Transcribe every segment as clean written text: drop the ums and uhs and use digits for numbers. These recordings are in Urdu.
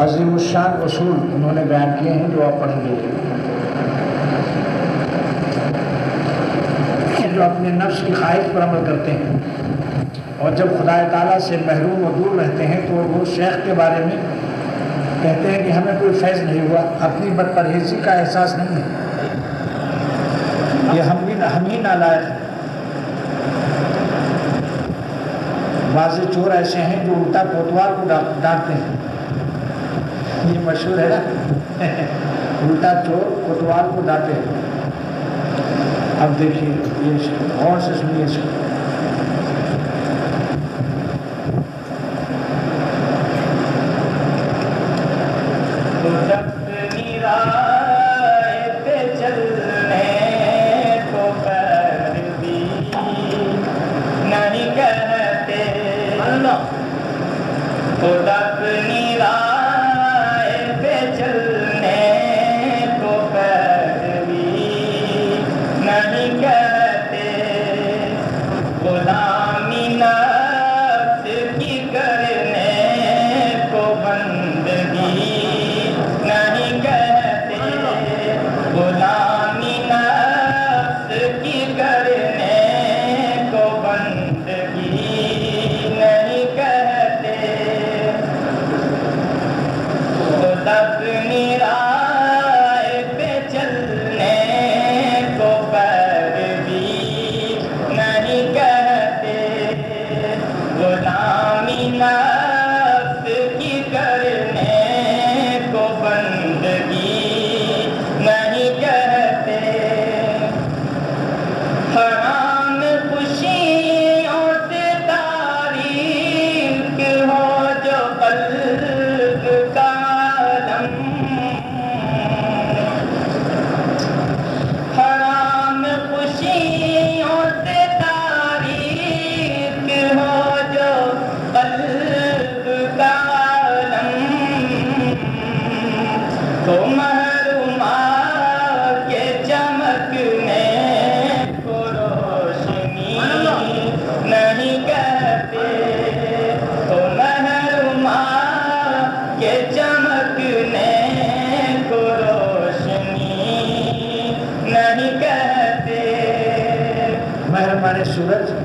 عظیم الشان اصول انہوں نے بیان کیے ہیں جو آپ پڑھیں گے، جو اپنے نفس کی خواہش پر عمل کرتے ہیں اور جب خدا تعالیٰ سے محروم و دور رہتے ہیں تو وہ شیخ کے بارے میں کہتے ہیں کہ ہمیں کوئی فیض نہیں ہوا، اپنی بد پرہیزی کا احساس نہیں ہے، یہ ہم ہی نالائق ہیں۔ بعض چور ایسے ہیں جو الٹا کوتوال کو ڈانٹتے ہیں، یہ مشہور ہے نا، الٹا چور کوتوال کو ڈانٹے۔ اب دیکھیے یہ غور سے سنیے اس کو۔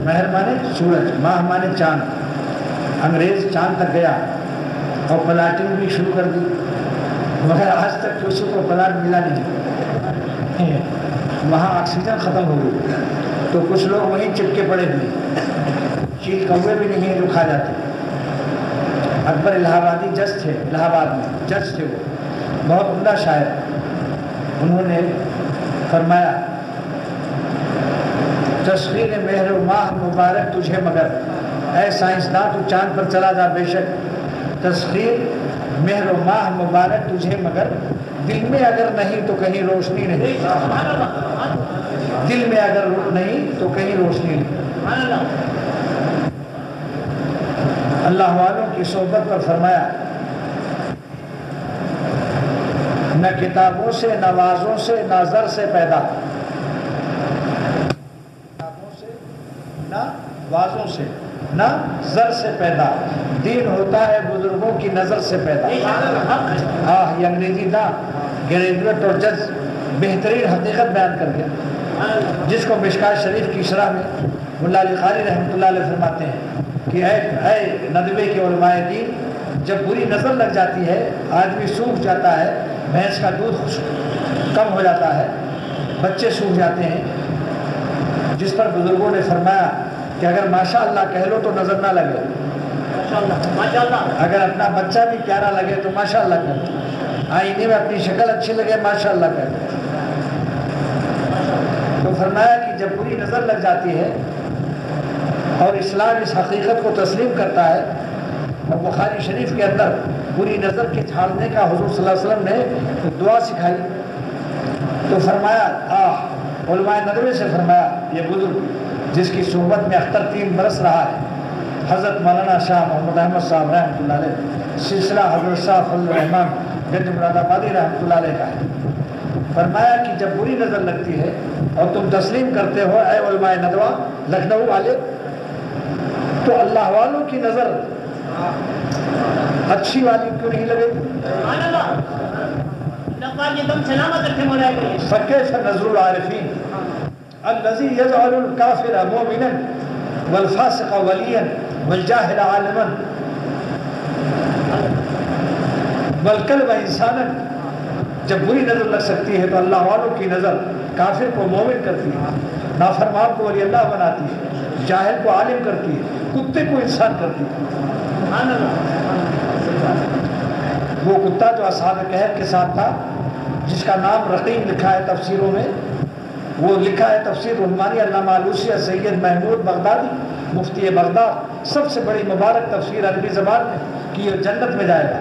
مہر مانے سورج، ماہ مانے چاند۔ انگریز چاند تک گیا اور پلاٹنگ بھی شروع کر دی، مگر آج تک کسی کو پلاٹ ملا نہیں، وہاں آکسیجن ختم ہو گئی تو کچھ لوگ وہیں چپکے پڑے ہوئے، چیل کوے بھی نہیں ہیں جو کھا جاتے۔ اکبر الہ آبادی جج تھے، الہ آباد میں جج تھے، وہ بہت عمدہ شاعر، انہوں نے فرمایا تسخیر مہر و ماہ مبارک تجھے مگر، اے سائنسداں تو چاند پر چلا جا بے شک، تسخیر مہر و ماہ مبارک تجھے مگر، دل میں اگر نہیں تو کہیں روشنی نہیں، دل میں اگر نہیں تو کہیں روشنی نہیں۔ اللہ والوں کی صحبت پر فرمایا نہ کتابوں سے نہ وعظوں سے نہ زر سے پیدا، نہ وعظوں سے نہ زر سے پیدا، دین ہوتا ہے بزرگوں کی نظر سے پیدا۔ یہ انگریزی دا گریجویٹ اور جج بہترین حقیقت بیان کر گیا، جس کو مشکات شریف کی شرح میں ملا علی قاری رحمۃ اللہ علیہ فرماتے ہیں کہ اے ندوے کے علماء دین، جب بری نظر لگ جاتی ہے آدمی سوکھ جاتا ہے، بھینس کا دودھ کم ہو جاتا ہے، بچے سوکھ جاتے ہیں، جس پر بزرگوں نے فرمایا کہ اگر ماشاء اللہ کہہ لو تو نظر نہ لگے، اگر اپنا بچہ بھی پیارا لگے تو ماشاء اللہ کہہ لو، آئینے میں اپنی شکل اچھی لگے ماشاء اللہ کہہ لو۔ تو فرمایا کہ جب بری نظر لگ جاتی ہے اور اسلام اس حقیقت کو تسلیم کرتا ہے، اور بخاری شریف کے اندر بری نظر کے جھاڑنے کا حضور صلی اللہ علیہ وسلم نے دعا سکھائی، تو فرمایا علماء ندوے سے فرمایا یہ بزرگ جس کی صحبت میں اختر 3 برس رہا ہے، حضرت مولانا شاہ محمد احمد صاحب رحمۃ اللہ علیہ، سلسلہ حضرت شاہ فضل الرحمان گنج مراد آبادی رحمۃ اللہ علیہ کا ہے، فرمایا کہ جب بری نظر لگتی ہے اور تم تسلیم کرتے ہو اے علماء ندوہ لکھنؤ والے، تو اللہ والوں کی نظر اچھی والی کیوں نہیں لگے گی؟ فکیف نظر العارفین الذی یجعل الکافر مومنا والفاسق ولیا والجاہل عالما والکلب انسانا. جب بری نظر لگ سکتی ہے تو اللہ والوں کی نظر کافر کو مومن کرتی ہے، نافرمان کو ولی اللہ بناتی ہے، جاہل کو عالم کرتی ہے، کتے کو انسان کرتی ہے. وہ کتا جو اصحاب کہف کے ساتھ تھا، جس کا نام رقیم لکھا ہے تفسیروں میں، وہ لکھا ہے تفسیر رحمانی علامہ علوسی سید محمود بغدادی مفتی بغداد، سب سے بڑی مبارک تفسیر عربی زبان میں کہ یہ جنت میں جائے گا.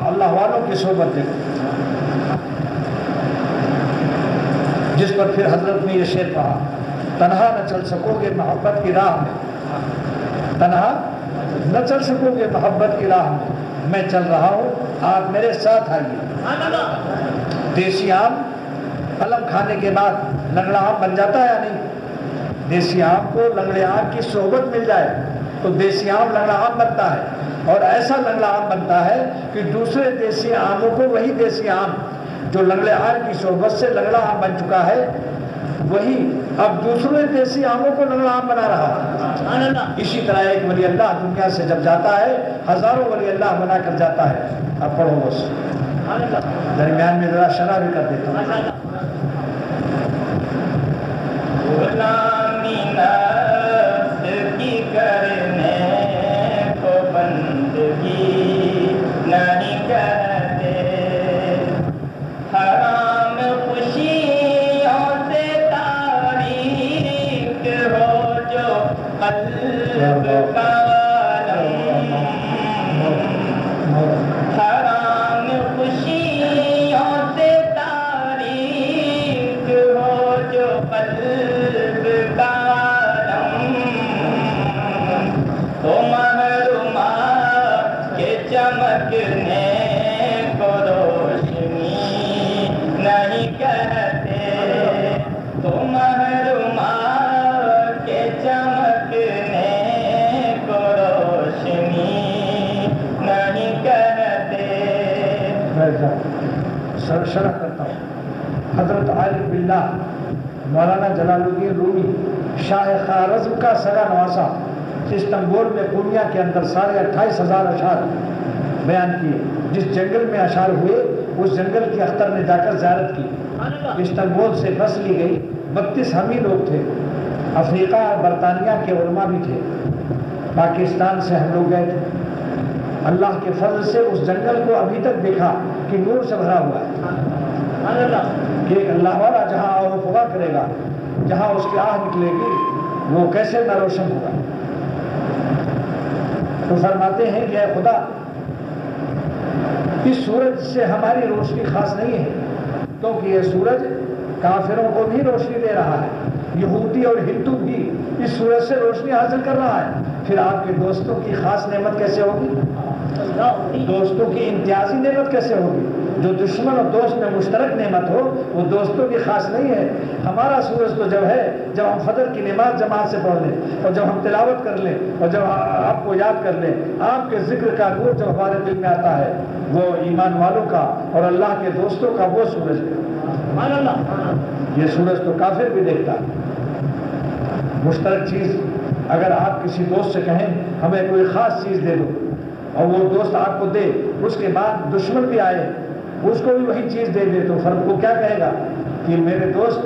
اللہ والوں کی صحبت دیکھو، جس پر پھر حضرت نے یہ شعر کہا، تنہا نہ چل سکو گے محبت کی راہ میں، تنہا نہ چل سکو گے محبت کی راہ میں چل رہا ہوں، آپ میرے ساتھ آئیے. دیسی آم علم کھانے کے بعد لنگڑا آم بن جاتا ہے یا نہیں؟ دیسی آم کو لنگڑے آم کی صحبت مل جائے تو دیسی آم لنگڑا آم بنتا ہے، اور ایسا لنگڑا آم بنتا ہے کہ دوسرے دیسی آموں کو وہی دیسی آم جو لنگڑے آم کی صحبت سے لنگڑا آم بن چکا ہے، وہی اب دوسرے دیسی آموں کو لنگڑا آم بنا رہا ہے. اسی طرح ایک ولی اللہ دنیا سے جب جاتا ہے، ہزاروں ولی اللہ بنا کر جاتا ہے. اب پڑھو بس، درمیان میں ذرا شرح بھی کر دیتا ہوں. غلامی نفس کی کرنے کو بندگی نہیں کہتے، حرام خوشیوں سے تاریک ہو جو قلب کا عالم، حرام خوشیوں سے تاریک ہو جو قلب کا عالم، تو محرومات کے چمکنے کو روشنی نہیں کہتے، تو محرومات کے چمکنے کو روشنی نہیں کہتے. شرح کرتا ہوں. حضرت عارف باللہ مولانا جلال الدین رومی شاہ خوارزم کا سگا نواسا استنبول میں پورنیا کے اندر 28,500 اشعار بیان کیے. جس جنگل میں اشعار ہوئے اس جنگل کی اختر نے جا کر زیارت کی. استنبول سے بس لی گئی، 32 ہم ہی لوگ تھے، افریقہ اور برطانیہ کے علماء بھی تھے، پاکستان سے ہم لوگ گئے تھے. اللہ کے فضل سے اس جنگل کو ابھی تک دیکھا کہ نور سے بھرا ہوا ہے. کہ ایک اللہ والا جہاں آہ و فغاں کرے گا، جہاں اس کی آہ نکلے گی، وہ کیسے نہ روشن ہوگا. تو فرماتے ہیں کہ اے خدا، اس سورج سے ہماری روشنی خاص نہیں ہے، کیونکہ یہ سورج کافروں کو بھی روشنی دے رہا ہے، یہودی اور ہندو بھی اس سورج سے روشنی حاصل کر رہا ہے. پھر آپ کے دوستوں کی خاص نعمت کیسے ہوگی؟ دوستوں کی امتیازی نعمت کیسے ہوگی؟ جو دشمن اور دوست میں مشترک نعمت ہو وہ دوستوں کی خاص نہیں ہے. ہمارا سورج تو جب ہے جب ہم فجر کی نماز جماعت سے پڑھ لیں، اور جب ہم تلاوت کر لیں، اور جب آپ کو یاد کر لیں، آپ کے ذکر کا نور جب ہمارے دل میں آتا ہے، وہ ایمان والوں کا اور اللہ کے دوستوں کا وہ سورج ہے. یہ سورج تو کافر بھی دیکھتا ہے. مشترک چیز اگر آپ کسی دوست سے کہیں ہمیں کوئی خاص چیز دے دو، اور وہ دوست آپ کو دے، اس کے بعد دشمن بھی آئے اس کو بھی وہی چیز دے دے، تو فرق کو کیا کہے گا کہ میرے دوست،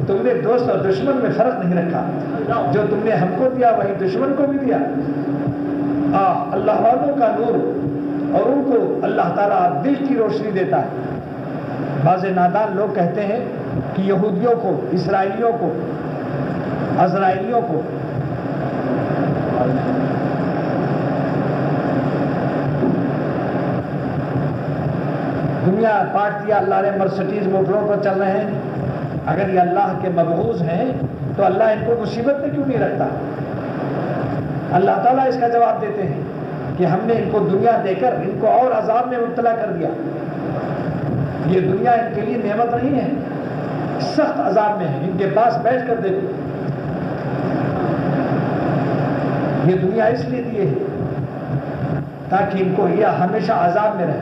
تم نے دوست اور دشمن میں فرق نہیں رکھا، جو تم نے ہم کو دیا وہی دشمن کو بھی دیا. اللہ والوں کا نور، اور ان کو اللہ تعالیٰ دل کی روشنی دیتا ہے. بعض نادان لوگ کہتے ہیں کہ یہودیوں کو، اسرائیلیوں کو، عزرائیلیوں کو دنیا بانٹ دیا، اللہ نے مرسڈیز موٹروں پر چل رہے ہیں. اگر یہ اللہ کے مبعوث ہیں تو اللہ ان کو مصیبت میں کیوں نہیں رکھتا؟ اللہ تعالیٰ اس کا جواب دیتے ہیں کہ ہم نے ان کو دنیا دے کر ان کو اور عذاب میں مبتلا کر دیا. یہ دنیا ان کے لیے نعمت نہیں ہے، سخت عذاب میں ہے. ان کے پاس بیٹھ کر دیکھو، یہ دنیا اس لیے دیے ہے تاکہ ان کو یہ ہمیشہ عذاب میں رہے،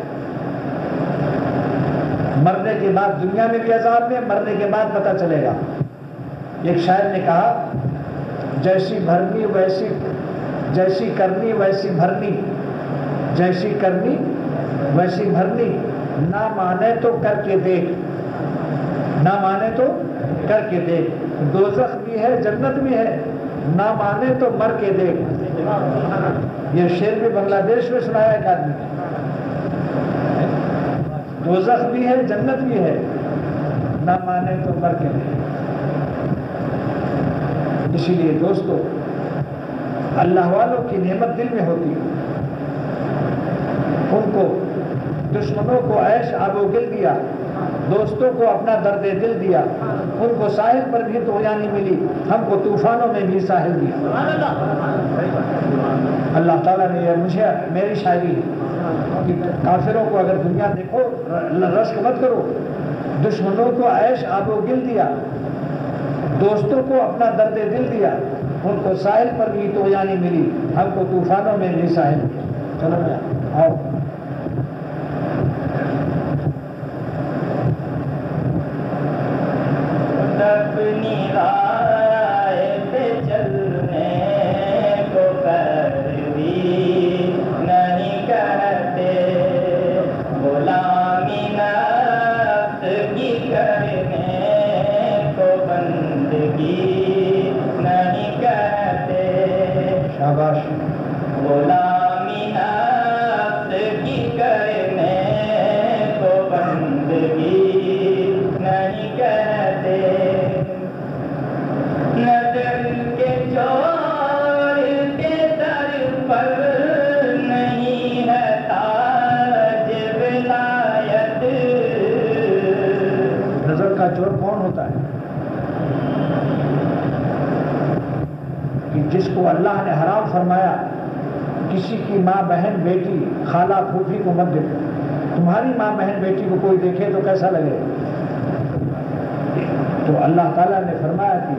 مرنے کے بعد دنیا میں بھی عذاب میں، مرنے کے بعد پتہ چلے گا۔ ایک شاعر نے کہا جیسی بھرنی ویسی، جیسی کرنی ویسی بھرنی، جیسی کرنی ویسی بھرنی، نہ مانے تو کر کے دیکھ، نہ مانے تو کر کے دیکھ، دوزخ بھی ہے جنت بھی ہے، نہ مانے تو مر کے دیکھ۔ یہ شعر بھی بنگلہ دیش میں سنایا ایک آدمی نے، دوزخ بھی ہے جنت بھی ہے، نہ مانے تو مر کے دیکھ۔ اسی لیے دوستو اللہ والوں کی نعمت دل میں ہوتی ہے، ان کو دشمنوں کو عیش آب و گل دیا، دوستوں کو اپنا درد دل دیا، ان کو ساحل پر بھی طغیانی ملی، ہم کو طوفانوں میں بھی ساحل دیا۔ اللہ تعالیٰ نے یہ مجھے میری شاعری ہے کہ کافروں کو اگر دنیا دیکھو رشک مت کرو، دشمنوں کو عیش آب و گل دیا، دوستوں کو اپنا درد دل دیا، ان کو ساحل پر بھی طغیانی ملی، ہم کو طوفانوں میں بھی ساحل دیا۔ چلو آؤ اپنی رائے پہ چلنے کو پیروی نہیں کرتے، غلامی نفس کی کرنے کو بندگی نہیں کرتے، شاباش۔ غلامی نفس کی کرنے کو بندگی نہیں کرتے، نظر کے چور کے در پر نہیں ہے تاج ولایت۔ نظر کا چور کون ہوتا ہے؟ کہ جس کو اللہ نے حرام فرمایا، کسی کی ماں بہن بیٹی خالہ پھوپھی کو مت دیکھو۔ تمہاری ماں بہن بیٹی کو کوئی دیکھے تو کیسا لگے؟ تو اللہ تعالیٰ نے فرمایا کہ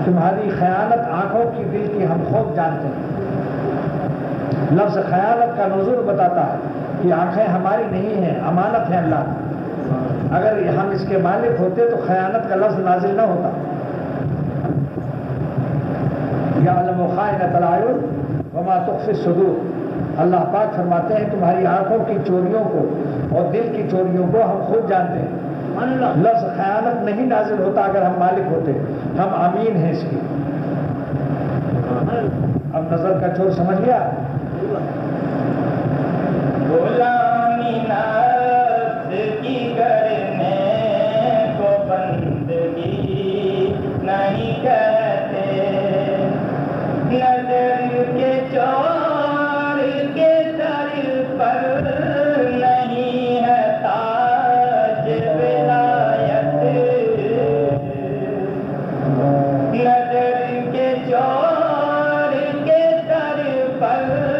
تمہاری خیانت آنکھوں کی دل کی ہم خوب جانتے ہیں۔ لفظ خیانت کا نزول بتاتا ہے کہ آنکھیں ہماری نہیں ہیں، امانت ہے اللہ کی۔ اگر ہم اس کے مالک ہوتے تو خیانت کا لفظ نازل نہ ہوتا۔ یعلم خائنۃ الاعین وما تخفی الصدور، اللہ پاک فرماتے ہیں تمہاری آنکھوں کی چوریوں کو اور دل کی چوریوں کو ہم خود جانتے ہیں۔ لفظ خیانت نہیں نازل ہوتا اگر ہم مالک ہوتے، ہم امین ہیں اس کی۔ اب نظر کا چور سمجھ گیا؟ غلامی نفس کی کرنے کو بندگی نہیں کرتے، نظر کے چور کے در پر نہیں ہے تاج ولایت، نظر کے چور کے در پر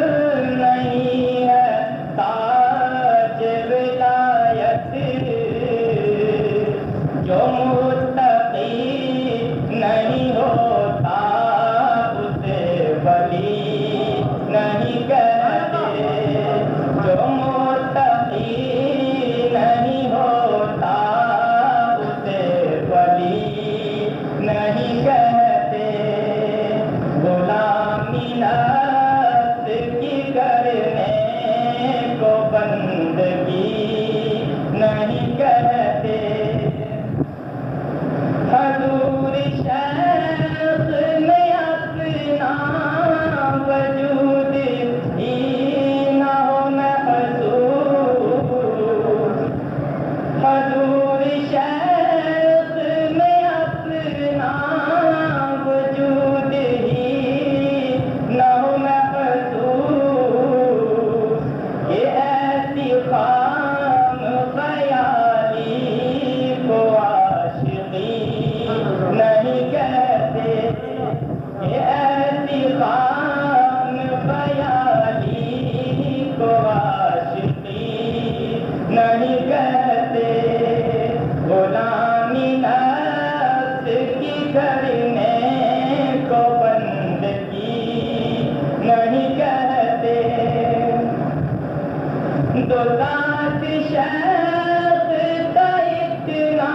دو ذات شیخ کا اتنا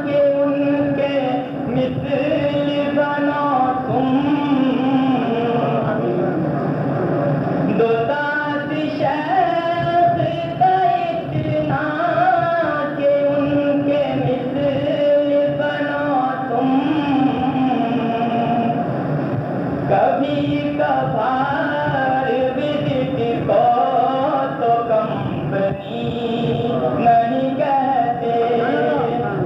کہ ان کے مثل بنو تم دو ذات شیخ کا اتنا کہ ان کے مثل بنو تم کبھی کبھار وزٹ کو تو کمپنی نہیں کہتے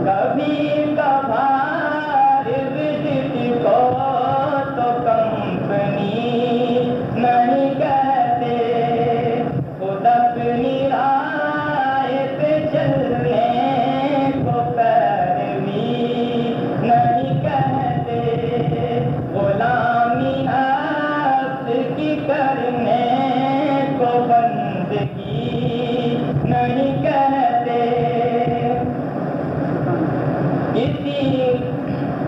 کبھی کبھار وزٹ کو تو کمپنی نہیں کہتے خود اپنی رائے پہ چلنے کو پیروی نہیں کہتے غلامی نفس کی کرنے کو بندگی نہیں کہتے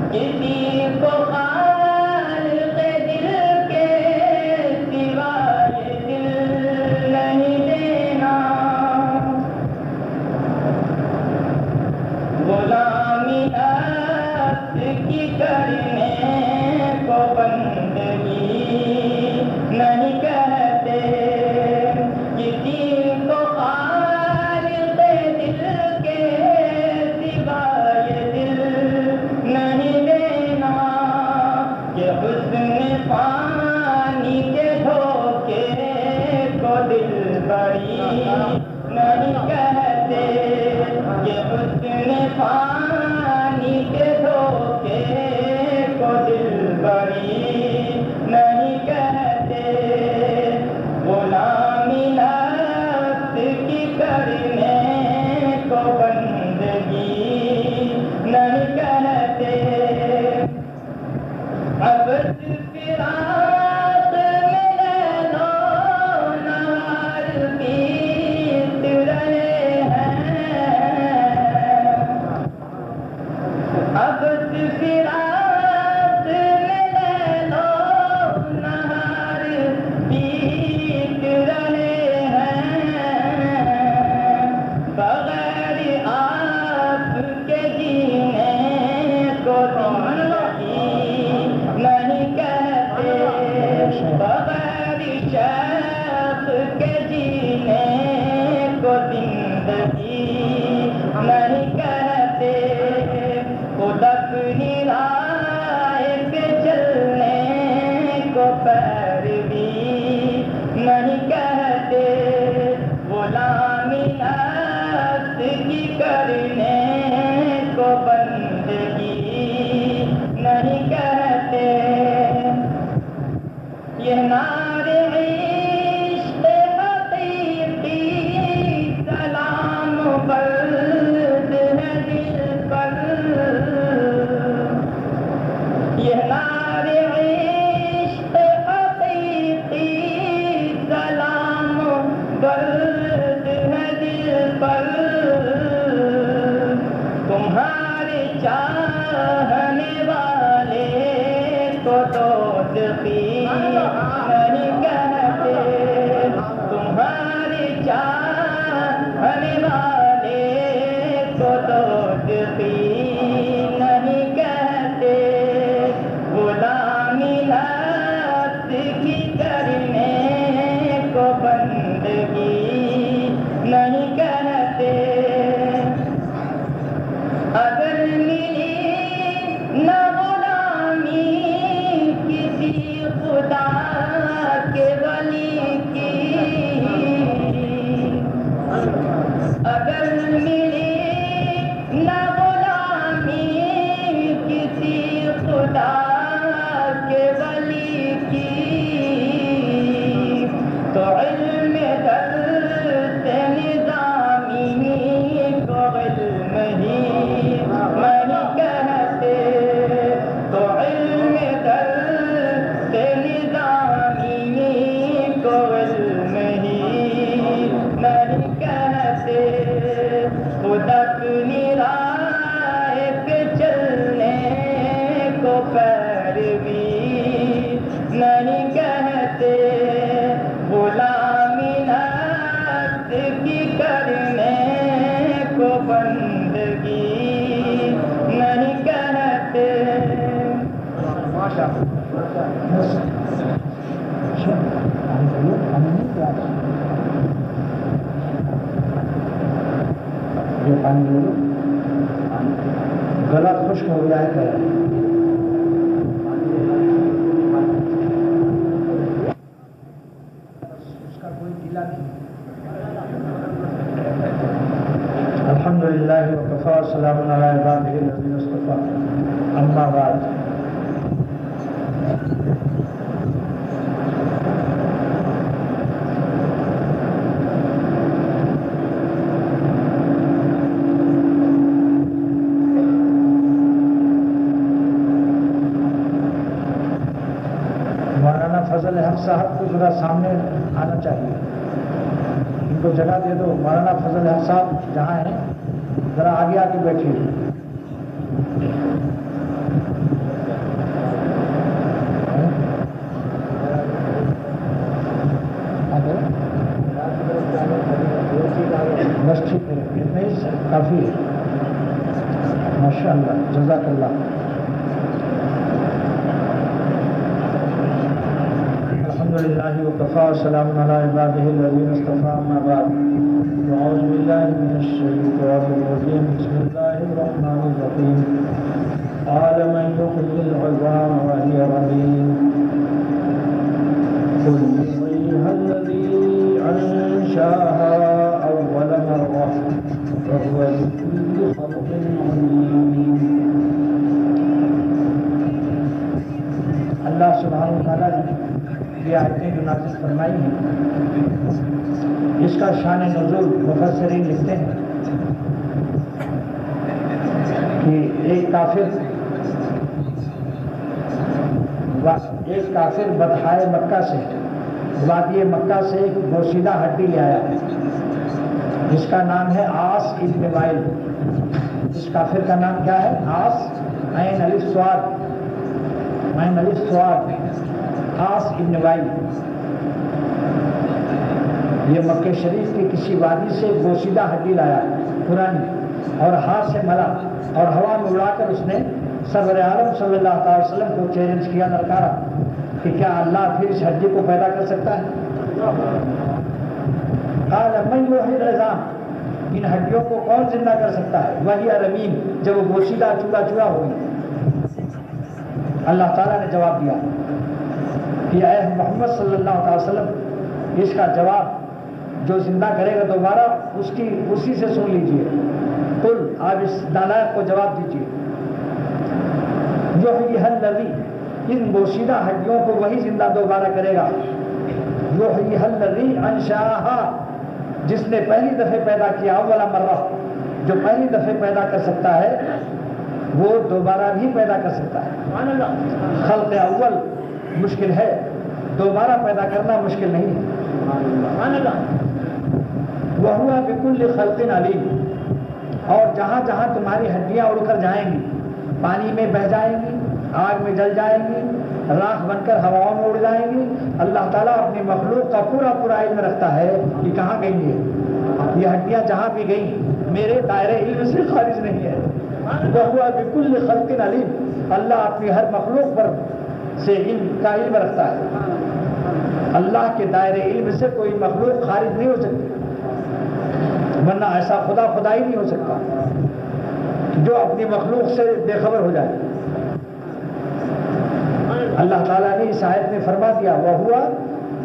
کسی کو خالق دل کے سوائے دل نہیں دینا غلامی نفس کی کرنے کو بندگی نہیں کہتے کسی کو خالق دل کے سوائے دل نہیں دینا کہ حسن پانی کے دھوکے کو دل بری نہیں کہتے کہ حسن پانی کے دھوکے کو دل بری نہیں کہتے غلامی نفس کی کرنے کو بندگی نہیں کہتے عبد فراق میں لیل و نہار بیت رہے ہیں عبد فراق میں لیل و نہار بیت رہے ہیں بغیر آپ کے جینے کو زندگی نہیں کہتے بغیر شیخ کے جینے کو زندگی نہیں کہتے خود اپنی رائے پہ چلنے کو پیروی نہیں کہتے غلامی نفس کی کرنے کو بندگی نہیں کہتے یہ نعرے عشق حقیقی سلام برد ہے دل پر یہ نعرے عشق حقیقی سلام برد ہے دل پر تمہارے چاہنے والے کو دوزخی نہیں کہتے تمہارے چاہنے والے کو دوزخی نہیں کہتے غلامی نفس کی کرنے کو بندگی نہیں کہتے اگر ملی نہ غلامی کسی خدا کے ولی کی اگر ملی نہ غلامی کسی خدا کے ولی کی تو علم درس نظامی کو علم ہی نہیں کہتے تو علم درس نظامی کو علم ہی نہیں کہتے یہ پانی لے لو، گلا خشک ہو گیا ہے. اس کا کوئی ڈیلا نہیں. الحمدللہ وکفی وسلام علی عبادہ الذین اصطفی. اما بعد، مولانا فضل حق صاحب کو ذرا سامنے آنا چاہیے. ان کو جگہ دے دو. مولانا فضل حق صاحب جہاں ہیں ذرا آگے آ کے بیٹھیے. بس ٹھیک ہے، اتنا ہی کافی ہے. ماشاء اللہ، جزاک اللہ. الحمدللہ وکفی وسلام علی عبادہ الذین اصطفی. اما بعد، اعوذ باللہ من الشیطان الرجیم. بسم اللہ الرحمن الرحیم. قال من یحیی العظام وہی رمیم قل یحییها الذی انشأها اول مرة وهو بكل خلق علیم. اللہ سبحانہ وتعالیٰ نے یہ آیتیں جو نازل فرمائی ہیں، اس کا شان نزول مفسرین لکھتے ہیں کہ ایک کافر بطحائے مکہ سے، وادی مکہ سے ایک بوسیدہ ہڈی لے آیا جس کا نام ہے عاص ابن وائل. اس کافر کا نام کیا ہے؟ عاص، عین الف صاد، عین الف صاد، عاص ابن وائل. یہ مکہ شریف کی کسی وادی سے بوسیدہ ہڈی لایا پرانی، اور ہاتھ سے ملا اور ہوا میں اڑا کر اس نے سرور عالم صلی اللہ تعالی وسلم کو چیلنج کیا، للکارا کہ کیا اللہ پھر اس ہڈی کو پیدا کر سکتا ہے؟ قال من یحیی العظام، ان ہڈیوں کو کون زندہ کر سکتا ہے؟ وہی رمیم، جب وہ بوسیدہ چورا چورا ہوئی. اللہ تعالیٰ نے جواب دیا کہ اے محمد صلی اللہ علیہ وسلم، اس کا جواب جو زندہ کرے گا دوبارہ اسی سے سن لیجئے. قل، آپ اس نالائق کو جواب دیجئے، یحییھا الذی، ان بوسیدہ ہڈیوں کو وہی زندہ دوبارہ کرے گا. یحییھا الذی انشأھا، جس نے پہلی دفعہ پیدا کیا، اول مرہ، جو پہلی دفعہ پیدا کر سکتا ہے وہ دوبارہ بھی پیدا کر سکتا ہے. خلق اول مشکل ہے، دوبارہ پیدا کرنا مشکل نہیں ہے. وَهُوَ بِكُلِّ خَلْقٍ عَلِيمٌ، اور جہاں جہاں تمہاری ہڈیاں اڑ کر جائیں گی، پانی میں بہہ جائیں گی، آگ میں جل جائیں گی، راکھ بن کر ہواؤں میں اڑ جائیں گی، اللہ تعالیٰ اپنی مخلوق کا پورا پورا علم رکھتا ہے کہ کہاں گئی ہے. یہ ہڈیاں جہاں بھی گئیں میرے دائرے علم سے خارج نہیں ہے. وَهُوَ بِكُلِّ خَلْقٍ عَلِيمٌ، اللہ اپنی ہر مخلوق پر سے علم کا علم رکھتا ہے. اللہ کے دائرے علم سے کوئی مخلوق خارج نہیں ہو سکتی، ورنہ ایسا خدا خدائی نہیں ہو سکتا جو اپنی مخلوق سے بے خبر ہو جائے. اللہ تعالیٰ نے اس آیت میں فرما دیا وَهُوَ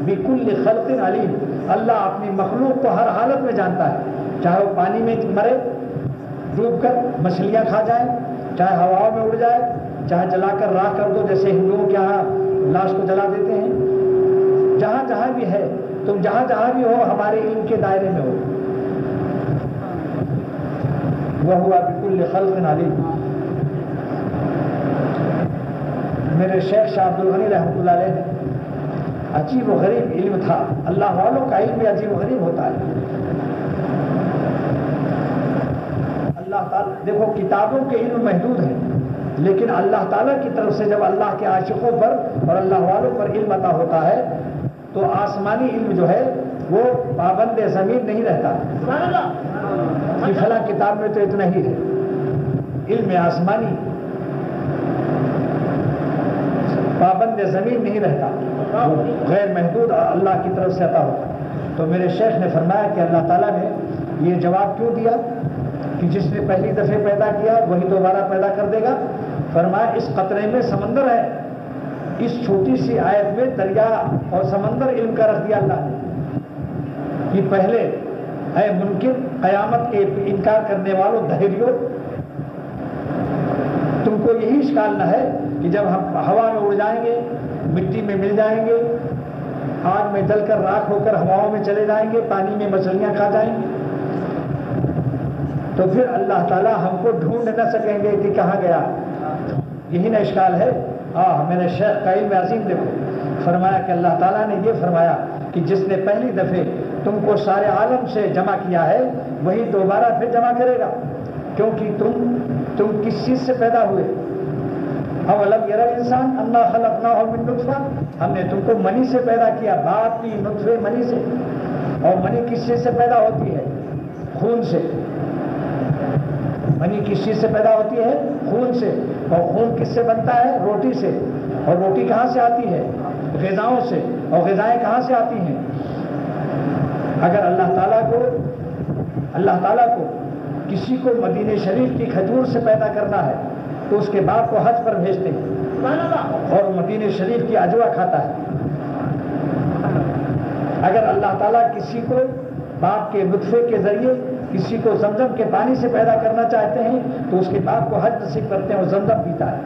بِكُلِّ خَلْقٍ عَلِيمٌ، اللہ اپنی مخلوق کو ہر حالت میں جانتا ہے، چاہے وہ پانی میں مرے ڈوب کر مچھلیاں کھا جائیں، چاہے ہواؤں میں اڑ جائے، چاہے جلا کر راکھ کر دو جیسے ہندوؤں کے یہاں لاش کو جلا دیتے ہیں. جہاں جہاں بھی ہے، تم جہاں جہاں بھی ہو ہمارے علم کے دائرے میں ہو. وَهُوَ بِكُلِّ خَلْقٍ عَلِيمٌ. میرے شیخ شاہ عبد الغنی رحمۃ اللہ علیہ، عجیب و غریب علم تھا. اللہ والوں کا علم بھی عجیب و غریب ہوتا ہے. اللہ تعالیٰ دیکھو، کتابوں کے علم محدود ہیں، لیکن اللہ تعالیٰ کی طرف سے جب اللہ کے عاشقوں پر اور اللہ والوں پر علم عطا ہوتا ہے تو آسمانی علم جو ہے وہ پابند زمین نہیں رہتا کہ فلاں کتاب میں تو اتنا ہی ہے. علم آسمانی پابند زمین نہیں رہتا، غیر محدود اللہ کی طرف سے عطا ہوتا۔ تو میرے شیخ نے فرمایا کہ اللہ تعالیٰ نے یہ جواب کیوں دیا کہ جس نے پہلی دفعہ پیدا کیا وہی دوبارہ پیدا کر دے گا؟ فرمایا اس قطرے میں سمندر ہے، اس چھوٹی سی آیت میں دریا اور سمندر علم کا رکھ دیا اللہ نے کہ پہلے اے منکر قیامت کے انکار کرنے والوں دہریوں، تم کو یہی اشکال نہ ہے کہ جب ہم ہوا میں اڑ جائیں گے، مٹی میں مل جائیں گے، آگ میں جل کر راکھ ہو کر ہواؤں میں چلے جائیں گے، پانی میں مچھلیاں کھا جائیں گے، تو پھر اللہ تعالیٰ ہم کو ڈھونڈ نہ سکیں گے کہ کہاں گیا؟ یہی نہ اشکال ہے۔ میرے شیخ کا علم عظیم دیکھو، فرمایا کہ اللہ تعالیٰ نے یہ فرمایا کہ جس نے پہلی دفعہ تم کو سارے عالم سے جمع کیا ہے وہی دوبارہ پھر جمع کرے گا، کیونکہ تم کس چیز سے پیدا ہوئے؟ اولم یری الانسان انا خلقناہ من نطفہ، ہم نے تم کو منی سے پیدا کیا، باپ کی نطفے منی سے، اور منی کس چیز سے پیدا ہوتی ہے؟ خون سے۔ منی کس چیز سے پیدا ہوتی ہے؟ خون سے، اور خون کس سے بنتا ہے؟ روٹی سے، اور روٹی کہاں سے آتی ہے؟ غذاؤں سے، اور غذائیں کہاں سے آتی ہیں؟ اگر اللہ تعالیٰ کو کسی کو مدینہ شریف کی کھجور سے پیدا کرنا ہے تو اس کے باپ کو حج پر بھیجتے ہیں اور مدینہ شریف کی اجوا کھاتا ہے۔ اگر اللہ تعالیٰ کسی کو باپ کے نطفے کے ذریعے کسی کو زمزم کے پانی سے پیدا کرنا چاہتے ہیں تو اس کے باپ کو حج نصیب کرتے ہیں اور زمزم پیتا ہے۔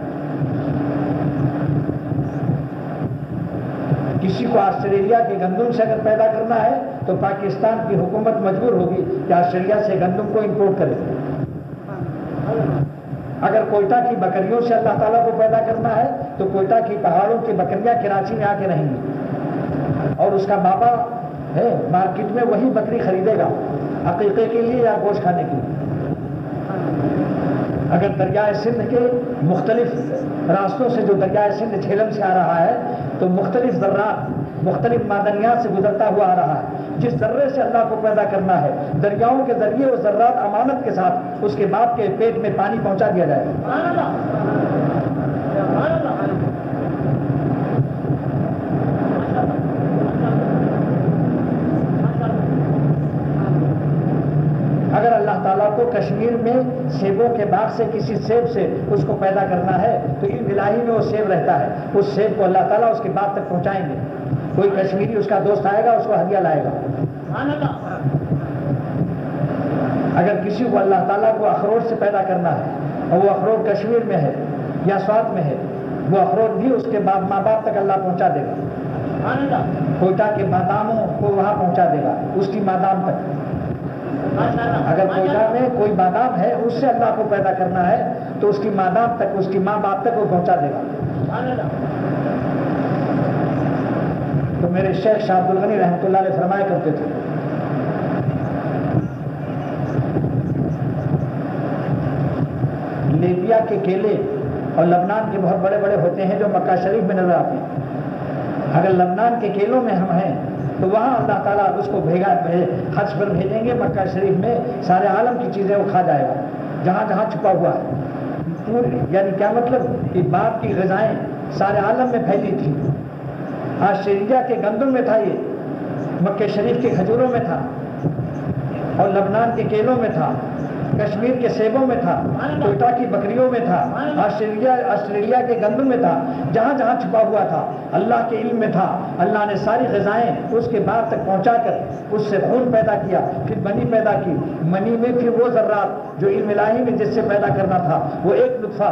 کسی کو آسٹریلیا کے گندم سے اگر پیدا کرنا ہے تو پاکستان کی حکومت مجبور ہوگی کہ آسٹریلیا سے گندم کو امپورٹ کرے۔ اگر کوئٹہ کی بکریوں سے اللہ تعالیٰ کو پیدا کرنا ہے تو کوئٹہ کی پہاڑوں کی بکریاں کراچی میں آ کے رہیں گی، اور اس کا بابا ہے مارکیٹ میں وہی بکری خریدے گا عقیقے کے لیے یا گوشت کھانے کے لیے۔ اگر دریائے سندھ کے مختلف راستوں سے جو دریائے سندھ جھیلم سے آ رہا ہے تو مختلف ذرات مختلف معدنیات سے گزرتا ہوا آ رہا ہے، جس ذرے سے اللہ کو پیدا کرنا ہے دریاؤں کے ذریعے وہ ذرات امانت کے ساتھ اس کے باپ کے پیٹ میں پانی پہنچا دیا جائے گا۔ اگر اللہ تعالیٰ کو کشمیر میں سیبوں کے باغ سے کسی سیب سے اس کو پیدا کرنا ہے تو علم الہی میں وہ سیب رہتا ہے، اس سیب کو اللہ تعالیٰ اس کے باغ تک پہنچائیں گے۔ کوئی کشمیری اس کا دوست آئے گا اس کو ہدیہ لائے گا۔ اگر کسی کو اللہ تعالیٰ کو اخروٹ سے پیدا کرنا ہے اور وہ اخروٹ کشمیر میں ہے یا سوات میں ہے، وہ اخروٹ بھی اس کے ماں باپ تک اللہ پہنچا دے گا۔ کوئٹہ کے باداموں کو وہاں پہنچا دے گا، اس کی بادام تک۔ اگر کوئٹہ میں کوئی بادام ہے اس سے اللہ کو پیدا کرنا ہے تو اس کی مادام تک، اس کی ماں باپ تک وہ پہنچا دے گا۔ تو میرے شیخ شاہ عبد الغنی رحمۃ اللہ علیہ فرمایا کرتے تھے لیبیا کے کیلے اور لبنان کے بہت بڑے بڑے ہوتے ہیں جو مکہ شریف میں نظر آتے ہیں۔ اگر لبنان کے کیلوں میں ہم ہیں تو وہاں اللہ تعالیٰ اس کو حج پر بھیجیں گے، مکہ شریف میں سارے عالم کی چیزیں وہ کھا جائے گا جہاں جہاں چھپا ہوا ہے۔ یعنی کیا مطلب کہ باپ کی غذائیں سارے عالم میں پھیلی تھی۔ آسٹریلیا کے گندم میں تھا، یہ مکہ شریف کے کھجوروں میں تھا، اور لبنان کے کیلوں میں تھا، کشمیر کے سیبوں میں تھا، کوئٹہ کی بکریوں میں تھا، آسٹریلیا کے گندم میں تھا، جہاں جہاں چھپا ہوا تھا اللہ کے علم میں تھا۔ اللہ نے ساری غذائیں اس کے باپ تک پہنچا کر اس سے خون پیدا کیا، پھر منی پیدا کی، منی میں پھر وہ ذرات جو علم الہی میں جس سے پیدا کرنا تھا وہ ایک نطفہ،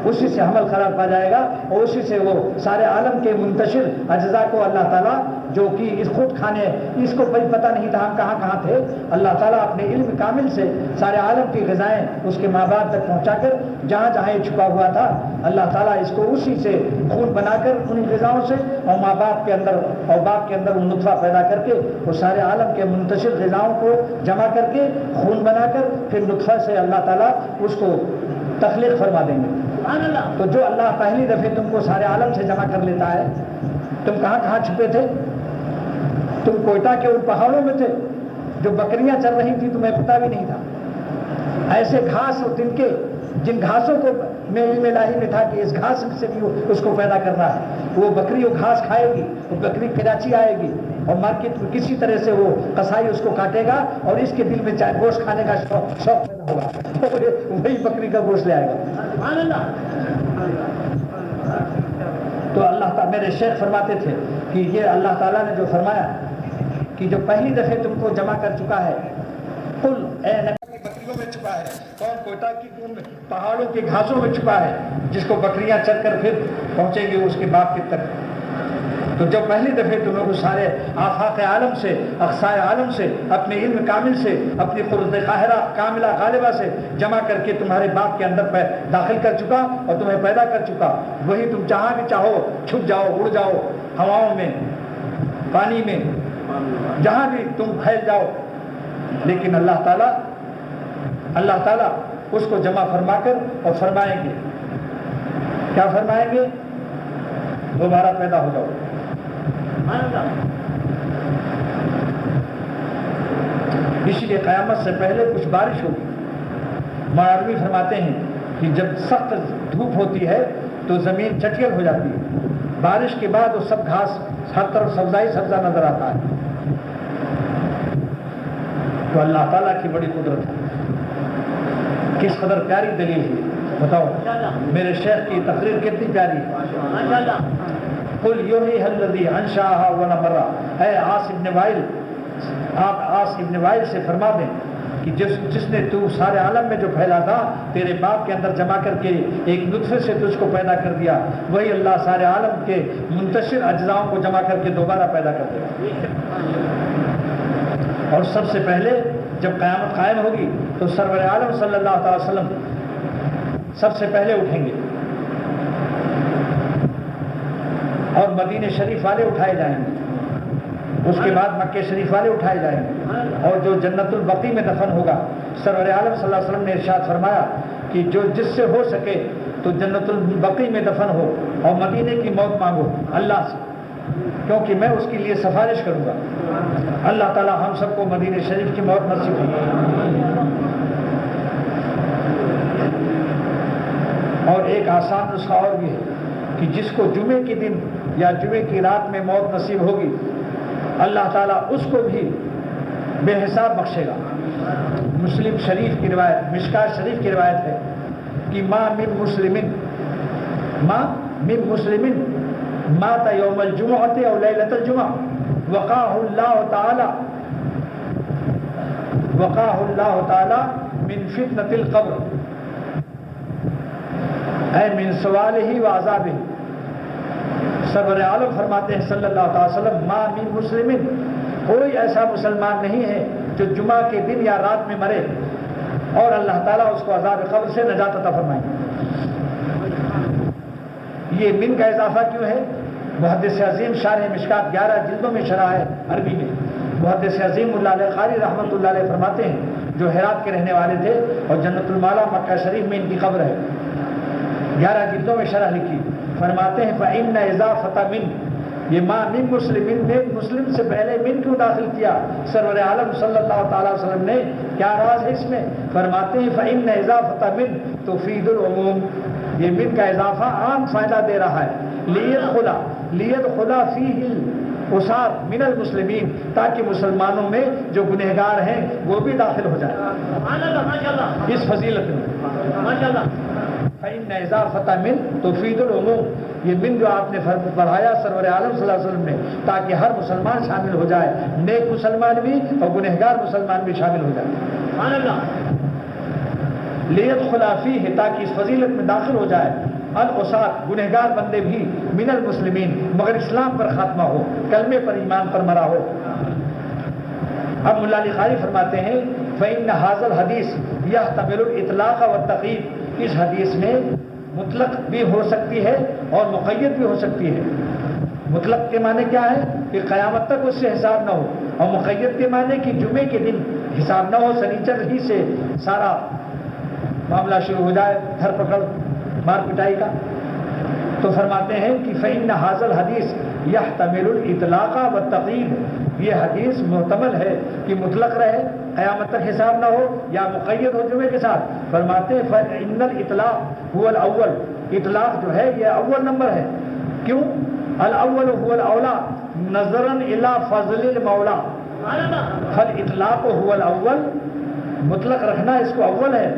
اسی سے حمل قرار پا جائے گا، اور اسی سے وہ سارے عالم کے منتشر اجزاء کو اللہ تعالیٰ جو کہ اس خود کھانے اس کو پتہ نہیں تھا ہم کہاں کہاں تھے، اللہ تعالیٰ اپنے علم کامل سے سارے عالم کی غذائیں اس کے ماں باپ تک پہنچا کر جہاں جہاں یہ چھپا ہوا تھا اللہ تعالیٰ اس کو اسی سے خون بنا کر انہیں غذاؤں سے اور ماں باپ کے اندر اور باپ کے اندر وہ نطفہ پیدا کر کے وہ سارے عالم کے منتشر غذاؤں کو جمع کر کے خون بنا کر پھر نطفہ سے اللہ تعالیٰ اس کو تخلیق فرما دیں گے۔ تو جو اللہ پہلی دفعہ تم کو سارے عالم سے جمع کر لیتا ہے، تم کہاں کہاں چھپے تھے؟ تم کوئٹہ کے ان پہاڑوں میں تھے جو بکریاں چل رہی تھی، تمہیں پتہ بھی نہیں تھا۔ ایسے گھاس اور تنکے جن گھاسوں کو میں علم الہی میں تھا کہ اس گھاس سے بھی اس کو پیدا کرنا ہے، وہ بکری وہ گھاس کھائے گی، وہ بکری کراچی آئے گی اور مارکیٹ میں کسی طرح سے وہ قصائی اس کو کاٹے گا اور اس کے دل میں چاہے گوشت کھانے کا شوق پیدا ہوگا، وہی بکری کا گوشت لے آئے گا۔ تو اللہ تعالیٰ، میرے شیخ فرماتے تھے کہ یہ اللہ تعالیٰ نے جو فرمایا کہ جو پہلی دفعہ تم کو جمع کر چکا ہے، قل اے نبی، بکریوں میں چھپا ہے، کون کوئٹہ کی پہاڑوں کے گھاسوں میں چھپا ہے جس کو بکریاں چر کر پھر پہنچیں گی اس کے باپ کے تک۔ تو جب پہلی دفعہ تمہیں وہ سارے آفاق عالم سے، اقصائے عالم سے، اپنے علم کامل سے، اپنی قدرت قاہرہ کاملہ غالبہ سے جمع کر کے تمہارے باپ کے اندر داخل کر چکا اور تمہیں پیدا کر چکا، وہی تم جہاں بھی چاہو چھپ جاؤ، اڑ جاؤ، ہواؤں میں، پانی میں، جہاں بھی تم پھیل جاؤ، لیکن اللہ تعالیٰ اس کو جمع فرما کر اور فرمائیں گے، کیا فرمائیں گے؟ دوبارہ پیدا ہو جاؤ۔ اسی لیے قیامت سے پہلے کچھ بارش ہوگی۔ مولوی فرماتے ہیں کہ جب سخت دھوپ ہوتی ہے تو زمین چٹیل ہو جاتی ہے، بارش کے بعد وہ سب گھاس ہر طرف سبزائی سبزہ نظر آتا ہے۔ تو اللہ تعالیٰ کی بڑی قدرت ہے، کس قدر پیاری دلیل ہے، بتاؤ میرے شیخ کی تقریر کتنی پیاری ہے۔ قل یحییھا الذی انشأھا اول مرہ، اے عاص ابن وائل، آپ عاص ابن وائل سے فرما دیں کہ جس نے تو سارے عالم میں جو پھیلا تھا تیرے باپ کے اندر جمع کر کے ایک نطفے سے تجھ کو پیدا کر دیا، وہی اللہ سارے عالم کے منتشر اجزاؤں کو جمع کر کے دوبارہ پیدا کر دے گا۔ اور سب سے پہلے جب قیامت قائم ہوگی تو سرور عالم صلی اللہ تعالی وسلم سب سے پہلے اٹھیں گے اور مدینہ شریف والے اٹھائے جائیں گے، اس کے بعد مکہ شریف والے اٹھائے جائیں گے، اور جو جنت البقیع میں دفن ہوگا، سرور عالم صلی اللہ علیہ وسلم نے ارشاد فرمایا کہ جو جس سے ہو سکے تو جنت البقیع میں دفن ہو اور مدینے کی موت مانگو اللہ سے، کیونکہ میں اس کے لیے سفارش کروں گا۔ اللہ تعالی ہم سب کو مدینہ شریف کی موت نصیب ہو۔ اور ایک آسان نسخہ اور بھی ہے کہ جس کو جمعے کے دن یا جمعے کی رات میں موت نصیب ہوگی، اللہ تعالیٰ اس کو بھی بے حساب بخشے گا۔ مسلم شریف کی روایت، مشکاۃ شریف کی روایت ہے کہ ما من مسلم مات یوم الجمعۃ او لیلۃ الجمعہ وقاہ اللہ تعالی من فتنۃ القبر اے من سوالہ و عذابہ۔ سرور عالم فرماتے ہیں صلی اللہ علیہ وسلم، ما من مسلم، کوئی ایسا مسلمان نہیں ہے جو جمعہ کے دن یا رات میں مرے اور اللہ تعالیٰ اس کو عذاب قبر سے نجات عطا فرمائے۔ یہ من کا اضافہ کیوں ہے؟ محدث عظیم شارح مشکات 11 جلدوں میں شرح ہے عربی میں، محدث عظیم اللہ علیہ قاری رحمۃ اللہ علیہ فرماتے ہیں، جو ہرات کے رہنے والے تھے اور جنت المالا مکہ شریف میں ان کی قبر ہے، 11 جلدوں میں شرح لکھی، فرماتے ہیں فَإِنَّ إِضَافَةَ مِن، یہ ما من مسلمین میں مسلم سے پہلے من کیوں داخل کیا سرور عالم صلی اللہ تعالی وسلم نے؟ کیا راز ہے اس میں؟ فرماتے ہیں فَإِنَّ إِضَافَةَ مِن تُفِيدُ الْعُمُوم، یہ من کا اضافہ عام فائدہ دے رہا ہے، لِيَدْخُلَ فِيهِ الْعُصَاة مِنَ الْمُسْلِمِينَ، تاکہ مسلمانوں میں جو گنہگار ہیں وہ بھی داخل ہو جائے اس فضیلت میں۔ فَإِنَّ إِضَافَةَ مِن تُفِيدُ الْعُمُوم، یہ من جو آپ نے پڑھایا سرور عالم صلی اللہ علیہ وسلم نے، تاکہ ہر مسلمان شامل ہو جائے، نیک مسلمان بھی اور گنہگار مسلمان بھی شامل ہو جائے۔ لِيَدْخُلَ فِيهِ، تاکہ اس فضیلت میں داخل ہو جائے، العصاة، گنہگار بندے بھی، من المسلمین، مگر اسلام پر خاتمہ ہو، کلمے پر ایمان پر مرا ہو۔ اب مولا علی قاری فرماتے ہیں فَإِنَّ هَذَا الْحَدِيث يَحْتَمِلُ الْإِطْلَاقَ وَالتَّقْيِيد، اس حدیث میں مطلق بھی ہو سکتی ہے اور مقید بھی ہو سکتی ہے۔ مطلق کے معنی کیا ہے کہ قیامت تک اس سے حساب نہ ہو، اور مقید کے معنی کہ جمعے کے دن حساب نہ ہو، سنیچر ہی سے سارا معاملہ شروع ہو جائے، دھر پکڑ مار پٹائی کا۔ تو فرماتے ہیں کہ فَإِنَّ هَذَا الْحَدِيث یحتمل الاطلاق والتقیید، یہ حدیث محتمل ہے کہ مطلق رہے قیامت تک حساب نہ ہو یا مقید ہو جمعے کے ساتھ. فرماتے ہیں فإن الاطلاق هو الاول، اطلاق جو ہے یہ اول نمبر ہے. کیوں؟ الاول هو الاولا نظرا الى فضل المولا، فالاطلاق هو الاول، مطلق رکھنا اس کو اول ہے.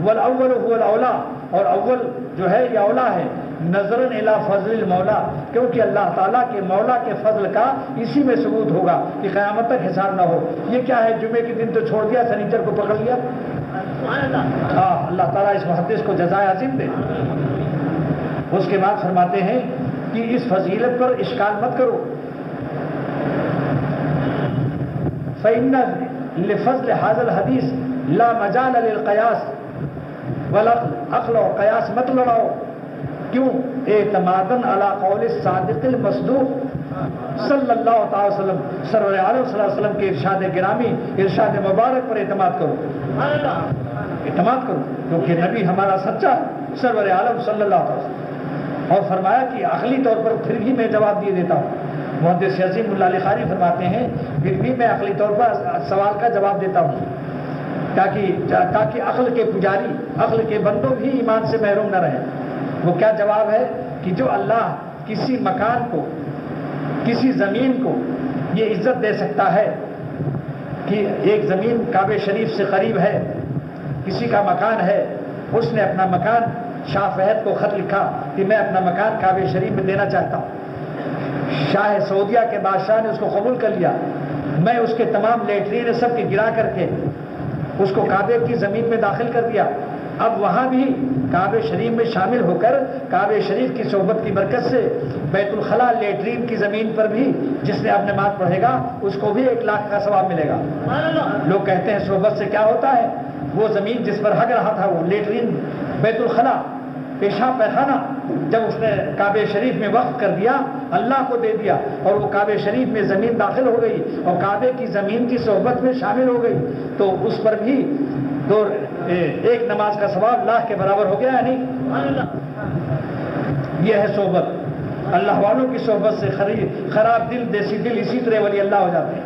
والاول هو الاولا، اور اول جو ہے یہ اولا ہے نظرا الی فضل المولا، کیونکہ اللہ تعالیٰ کے مولا کے فضل کا اسی میں ثبوت ہوگا کہ قیامت تک حساب نہ ہو. یہ کیا ہے؟ جمعے کے دن تو چھوڑ دیا، سنیچر کو پکڑ لیا. اللہ تعالیٰ اس محدث کو جزائے عظیم دے. اس کے بعد فرماتے ہیں کہ اس فضیلت پر اشکال مت کرو. فإن لفضل هذا الحدیث لا مجال للقیاس والعقل، عقل اور قیاس مت لڑاؤ. کیوں؟ اعتماداً علی قول الصادق المصدوق صلی اللہ تعالی وسلم، سرور عالم صلی اللہ علیہ وسلم کے ارشاد گرامی، ارشاد مبارک پر اعتماد کرو. اعتماد کرو کیونکہ نبی ہمارا سچا سرور عالم صلی اللہ علیہ وسلم. اور فرمایا کہ عقلی طور پر پھر بھی میں جواب دیے دیتا ہوں. محدث عظیم اللہ لخاری فرماتے ہیں پھر بھی میں عقلی طور پر سوال کا جواب دیتا ہوں تاکہ عقل کے پجاری، عقل کے بندوں بھی ایمان سے محروم نہ رہیں. وہ کیا جواب ہے کہ جو اللہ کسی مکان کو، کسی زمین کو یہ عزت دے سکتا ہے کہ ایک زمین کعبہ شریف سے قریب ہے، کسی کا مکان ہے، اس نے اپنا مکان شاہ فہد کو خط لکھا کہ میں اپنا مکان کعبہ شریف میں دینا چاہتا ہوں. شاہ سعودیہ کے بادشاہ نے اس کو قبول کر لیا. میں اس کے تمام لیٹرین سب کے گرا کر کے اس کو کعبے کی زمین میں داخل کر دیا. اب وہاں بھی کعبہ شریف میں شامل ہو کر کعبہ شریف کی صحبت کی برکت سے بیت الخلاء لیٹرین کی زمین پر بھی جس نے اب نماز پڑھے گا اس کو بھی 1 لاکھ کا ثواب ملے گا. لوگ کہتے ہیں صحبت سے کیا ہوتا ہے؟ وہ زمین جس پر ہگ رہا تھا، وہ لیٹرین بیت الخلاء پیشاب پیخانہ، جب اس نے کعبہ شریف میں وقف کر دیا، اللہ کو دے دیا، اور وہ کعبہ شریف میں زمین داخل ہو گئی اور کعبے کی زمین کی صحبت میں شامل ہو گئی، تو اس پر بھی 1 نماز کا ثواب 1 لاکھ کے برابر ہو گیا. یعنی یہ ہے صحبت. اللہ والوں کی صحبت سے خراب دل، دیسی دل اسی طرح ولی اللہ ہو جاتے ہیں.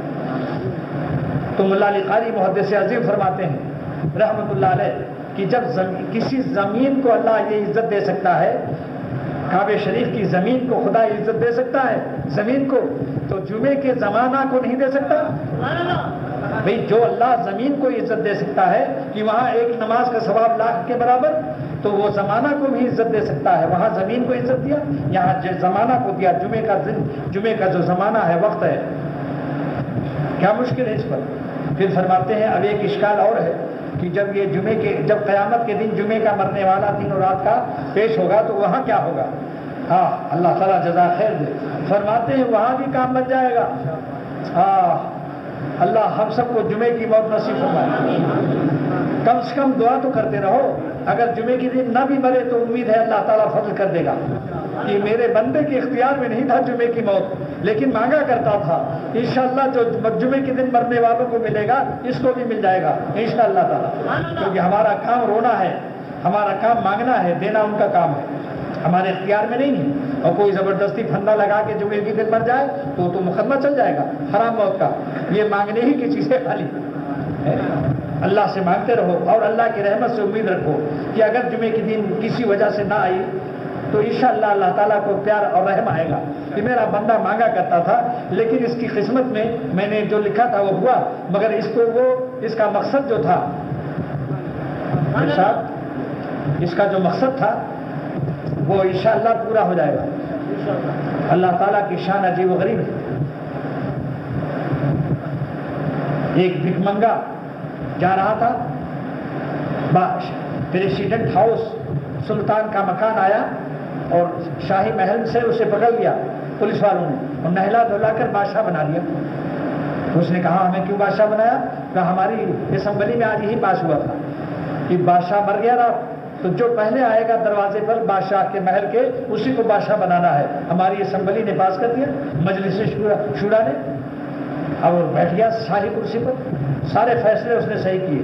تو ملا علی قاری محدث عظیم فرماتے ہیں رحمت اللہ علیہ کہ جب کسی زمین کو اللہ یہ عزت دے سکتا ہے، کعبہ شریف کی زمین کو خدا عزت دے سکتا ہے زمین کو، تو جمعے کے زمانہ کو نہیں دے سکتا؟ بھئی جو اللہ زمین کو عزت دے سکتا ہے کہ وہاں 1 نماز کا ثواب 1 لاکھ کے برابر، تو وہ زمانہ کو بھی عزت دے سکتا ہے. وہاں زمین کو عزت دیا، یہاں زمانہ کو دیا. جمعے کا جو زمانہ ہے، وقت ہے، کیا مشکل ہے اس پر؟ پھر فرماتے ہیں اب ایک اشکال اور ہے کہ جب قیامت کے دن جمعے کا مرنے والا دن و رات کا پیش ہوگا تو وہاں کیا ہوگا؟ ہاں اللہ تعالیٰ جزا خیر دے. فرماتے ہیں وہاں بھی کام بن جائے گا. اللہ ہم سب کو جمعے کی موت نصیب فرمائے. کم سے کم دعا تو کرتے رہو. اگر جمعے کے دن نہ بھی مرے تو امید ہے اللہ تعالیٰ فضل کر دے گا کہ میرے بندے کے اختیار میں نہیں تھا جمعے کی موت، لیکن مانگا کرتا تھا. انشاءاللہ جو جمعے کے دن مرنے والوں کو ملے گا اس کو بھی مل جائے گا انشاءاللہ تعالیٰ. کیونکہ ہمارا کام رونا ہے، ہمارا کام مانگنا ہے، دینا ان کا کام ہے، ہمارے اختیار میں نہیں ہے. اور کوئی زبردستی پھندا لگا کے جمعے کے دن مر جائے تو مقدمہ چل جائے گا حرام موت کا. یہ مانگنے ہی کی چیزیں خالی. اللہ سے مانگتے رہو اور اللہ کی رحمت سے امید رکھو کہ اگر جمعے کے دن کسی وجہ سے نہ آئی تو انشاءاللہ اللہ تعالیٰ کو پیار اور رحم آئے گا کہ میرا بندہ مانگا کرتا تھا لیکن اس کی قسمت میں نے جو لکھا تھا وہ ہوا، مگر اس کا مقصد جو تھا، اس کا جو مقصد تھا وہ انشاءاللہ پورا ہو جائے گا. اللہ تعالیٰ کی شان عجیب و غریب ہے. ایک بھک منگا جا رہا تھا، پریسیڈنٹ ہاؤس سلطان کا مکان آیا اور شاہی محل سے اسے پکڑ لیا پولیس والوں نے اور نہلا دھلا کر بادشاہ بنا لیا. اس نے کہا ہمیں کیوں بادشاہ بنایا؟ کہ ہماری اسمبلی میں آج یہی پاس ہوا تھا کہ بادشاہ مر گیا رات، تو جو پہلے آئے گا دروازے پر بادشاہ کے محل کے اسی کو بادشاہ بنانا ہے. ہماری اسمبلی نے پاس کر دیا، مجلس شورا نے. اب وہ بیٹھ گیا شاہی کرسی پر، سارے فیصلے اس نے صحیح کیے.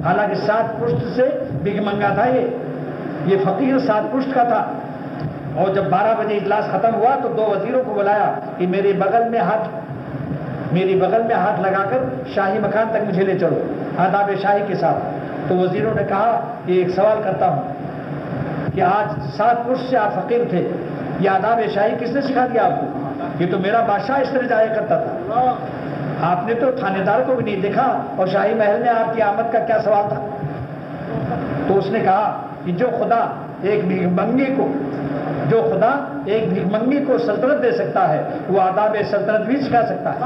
حالانکہ 7 پشت سے بھک منگا تھا، یہ فقیر 7 پشت کا تھا. اور جب 12 بجے اجلاس ختم ہوا تو 2 وزیروں کو بلایا کہ میری بغل میں ہاتھ لگا کر شاہی مکان تک مجھے لے چلو آداب شاہی کے ساتھ. تو وزیروں نے کہا کہ ایک سوال کرتا ہوں کہ آج 7 پشت سے آپ فقیر تھے, یہ آداب شاہی کس نے سکھا دیا آپ کو؟ یہ تو میرا بادشاہ اس طرح جایا کرتا تھا. آپ نے تو تھانے دار کو بھی نہیں دیکھا اور شاہی محل میں آپ کی آمد کا کیا سوال تھا؟ تو اس نے کہا کہ جو خدا ایک بھیک منگی کو سلطنت دے سکتا ہے وہ آداب سلطنت بھی سکھا سکتا ہے.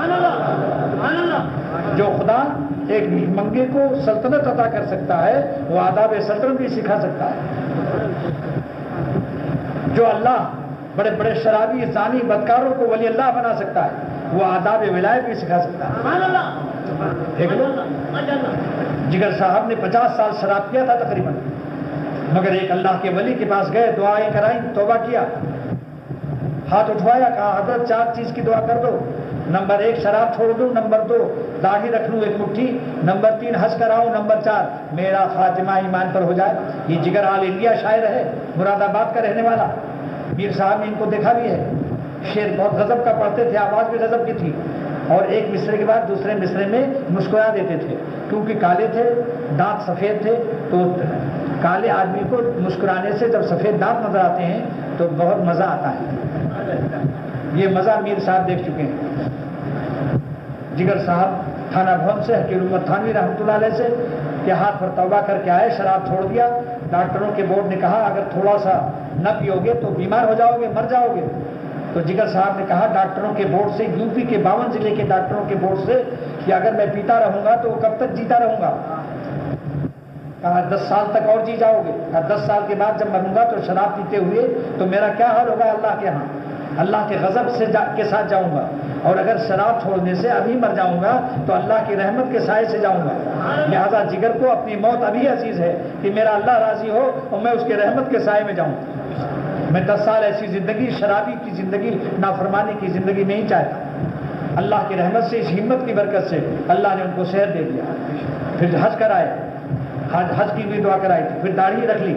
جو خدا ایک بھیک منگی کو سلطنت عطا کر سکتا ہے وہ آداب سلطنت بھی سکھا سکتا ہے. جو اللہ بڑے بڑے شرابی زانی بدکاروں کو ولی اللہ بنا سکتا ہے وہ آداب ولایت بھی سکھا سکتا ہے. دیکھ لو, جگر صاحب نے 50 سال شراب کیا تھا تقریباً, مگر ایک اللہ کے ولی کے پاس گئے, دعائیں کرائیں, توبہ کیا, ہاتھ اٹھوایا, کہا حضرت 4 چیز کی دعا کر دو. نمبر 1 شراب چھوڑ دوں, نمبر 2 داڑھی رکھ لوں 1 مٹھی, نمبر 3 حج کراؤں, نمبر 4 میرا خاتمہ ایمان پر ہو جائے. یہ جگر آل انڈیا شاعر ہے, مراد آباد کا رہنے والا. میر صاحب نے ان کو دیکھا بھی ہے, شعر بہت غضب کا پڑھتے تھے, آواز بھی غضب کی تھی, اور ایک مصرے کے بعد دوسرے مصرے میں مسکرا دیتے تھے کیونکہ کالے تھے, دانت سفید تھے. تو کالے آدمی کو مسکرانے سے جب سفید دانت نظر آتے ہیں تو بہت مزہ آتا ہے. یہ مزہ میر صاحب دیکھ چکے ہیں. جگر صاحب تھانہ بھون سے حکیم محمد تھانوی رحمۃ اللہ علیہ سے کہ ہاتھ پر توبہ کر کے آئے, شراب چھوڑ دیا. ڈاکٹروں کے بورڈ نے کہا اگر تھوڑا سا نہ پیو گے تو بیمار ہو جاؤ گے, مر جاؤ گے. تو جگر صاحب نے کہا ڈاکٹروں کے بورڈ سے, یو پی کے 52 ضلع کے ڈاکٹروں کے بورڈ سے, کہ اگر میں پیتا رہوں گا تو کب تک جیتا رہوں گا؟ کہا 10 سال تک اور جی جاؤ گے. کہا 10 سال کے بعد جب مروں گا تو شراب پیتے ہوئے تو میرا کیا حال ہوگا اللہ کے ہاں؟ اللہ کے غضب سے کے ساتھ جاؤں گا, اور اگر شراب چھوڑنے سے ابھی مر جاؤں گا تو اللہ کی رحمت کے سائے سے جاؤں گا. لہذا جگر کو اپنی موت ابھی عزیز ہے کہ میرا اللہ راضی ہو اور میں اس کے رحمت کے سائے میں جاؤں. میں 10 سال ایسی زندگی, شرابی کی زندگی, نافرمانی کی زندگی نہیں چاہتا. اللہ کی رحمت سے, اس ہمت کی برکت سے اللہ نے ان کو صحت دے دیا. پھر حج کرائے, حج کی بھی دعا کرائی تھی. پھر داڑھی رکھ لی,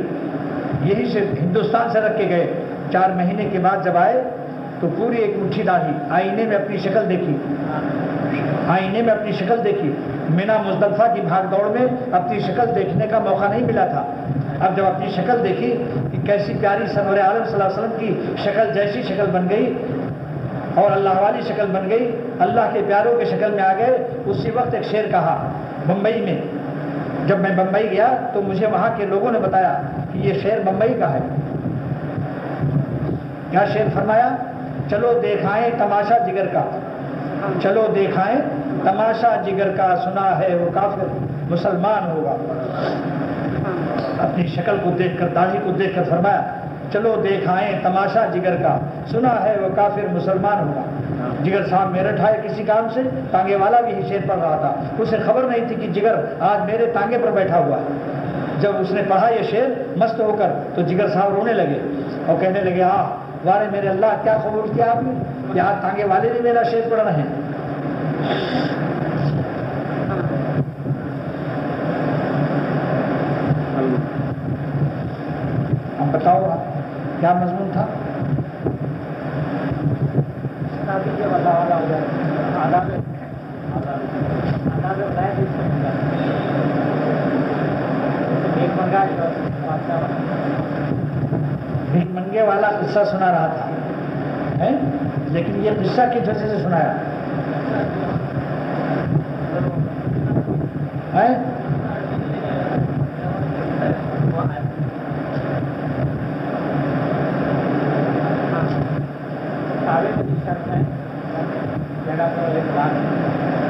یہی سے ہندوستان سے رکھ کے گئے. 4 مہینے کے بعد جب آئے تو پوری 1 مٹھی داڑھی, آئینے میں اپنی شکل دیکھی. مینا مزدلفہ کی بھاگ دوڑ میں اپنی شکل دیکھنے کا موقع نہیں ملا تھا. اب جب اپنی شکل دیکھی کہ کیسی پیاری سرور عالم صلی اللہ علیہ وسلم کی شکل جیسی شکل بن گئی اور اللہ والی شکل بن گئی, اللہ کے پیاروں کی شکل میں آ گئے. اسی وقت ایک شعر کہا بمبئی میں. جب میں بمبئی گیا تو مجھے وہاں کے لوگوں نے بتایا کہ یہ شعر بمبئی کا ہے. کیا شعر فرمایا؟ چلو دیکھائیں تماشا جگر کا, چلو دیکھائیں تماشا جگر کا, سنا ہے وہ کافر مسلمان ہوگا. اپنی شکل کو دیکھ کر, داڑھی کو دیکھ کر فرمایا چلو دیکھائیں تماشا جگر کا, سنا ہے وہ کافر مسلمان ہوگا. جگر صاحب میرٹھ آئے کسی کام سے, تانگے والا بھی شعر پڑھ رہا تھا. اسے خبر نہیں تھی کہ جگر آج میرے تانگے پر بیٹھا ہوا ہے. جب اس نے پڑھا یہ شعر مست ہو کر تو جگر صاحب رونے لگے اور کہنے لگے وارے میرے اللہ, کیا قبول کیا آپ نے کہ آج تانگے والے بھی میرا شعر پڑھ رہے ہیں. اب بتاؤ کیا مضمون تھا؟ بھیک منگے والا قصہ سنا رہا تھا, لیکن یہ قصہ کس وجہ سے سنایا ہے؟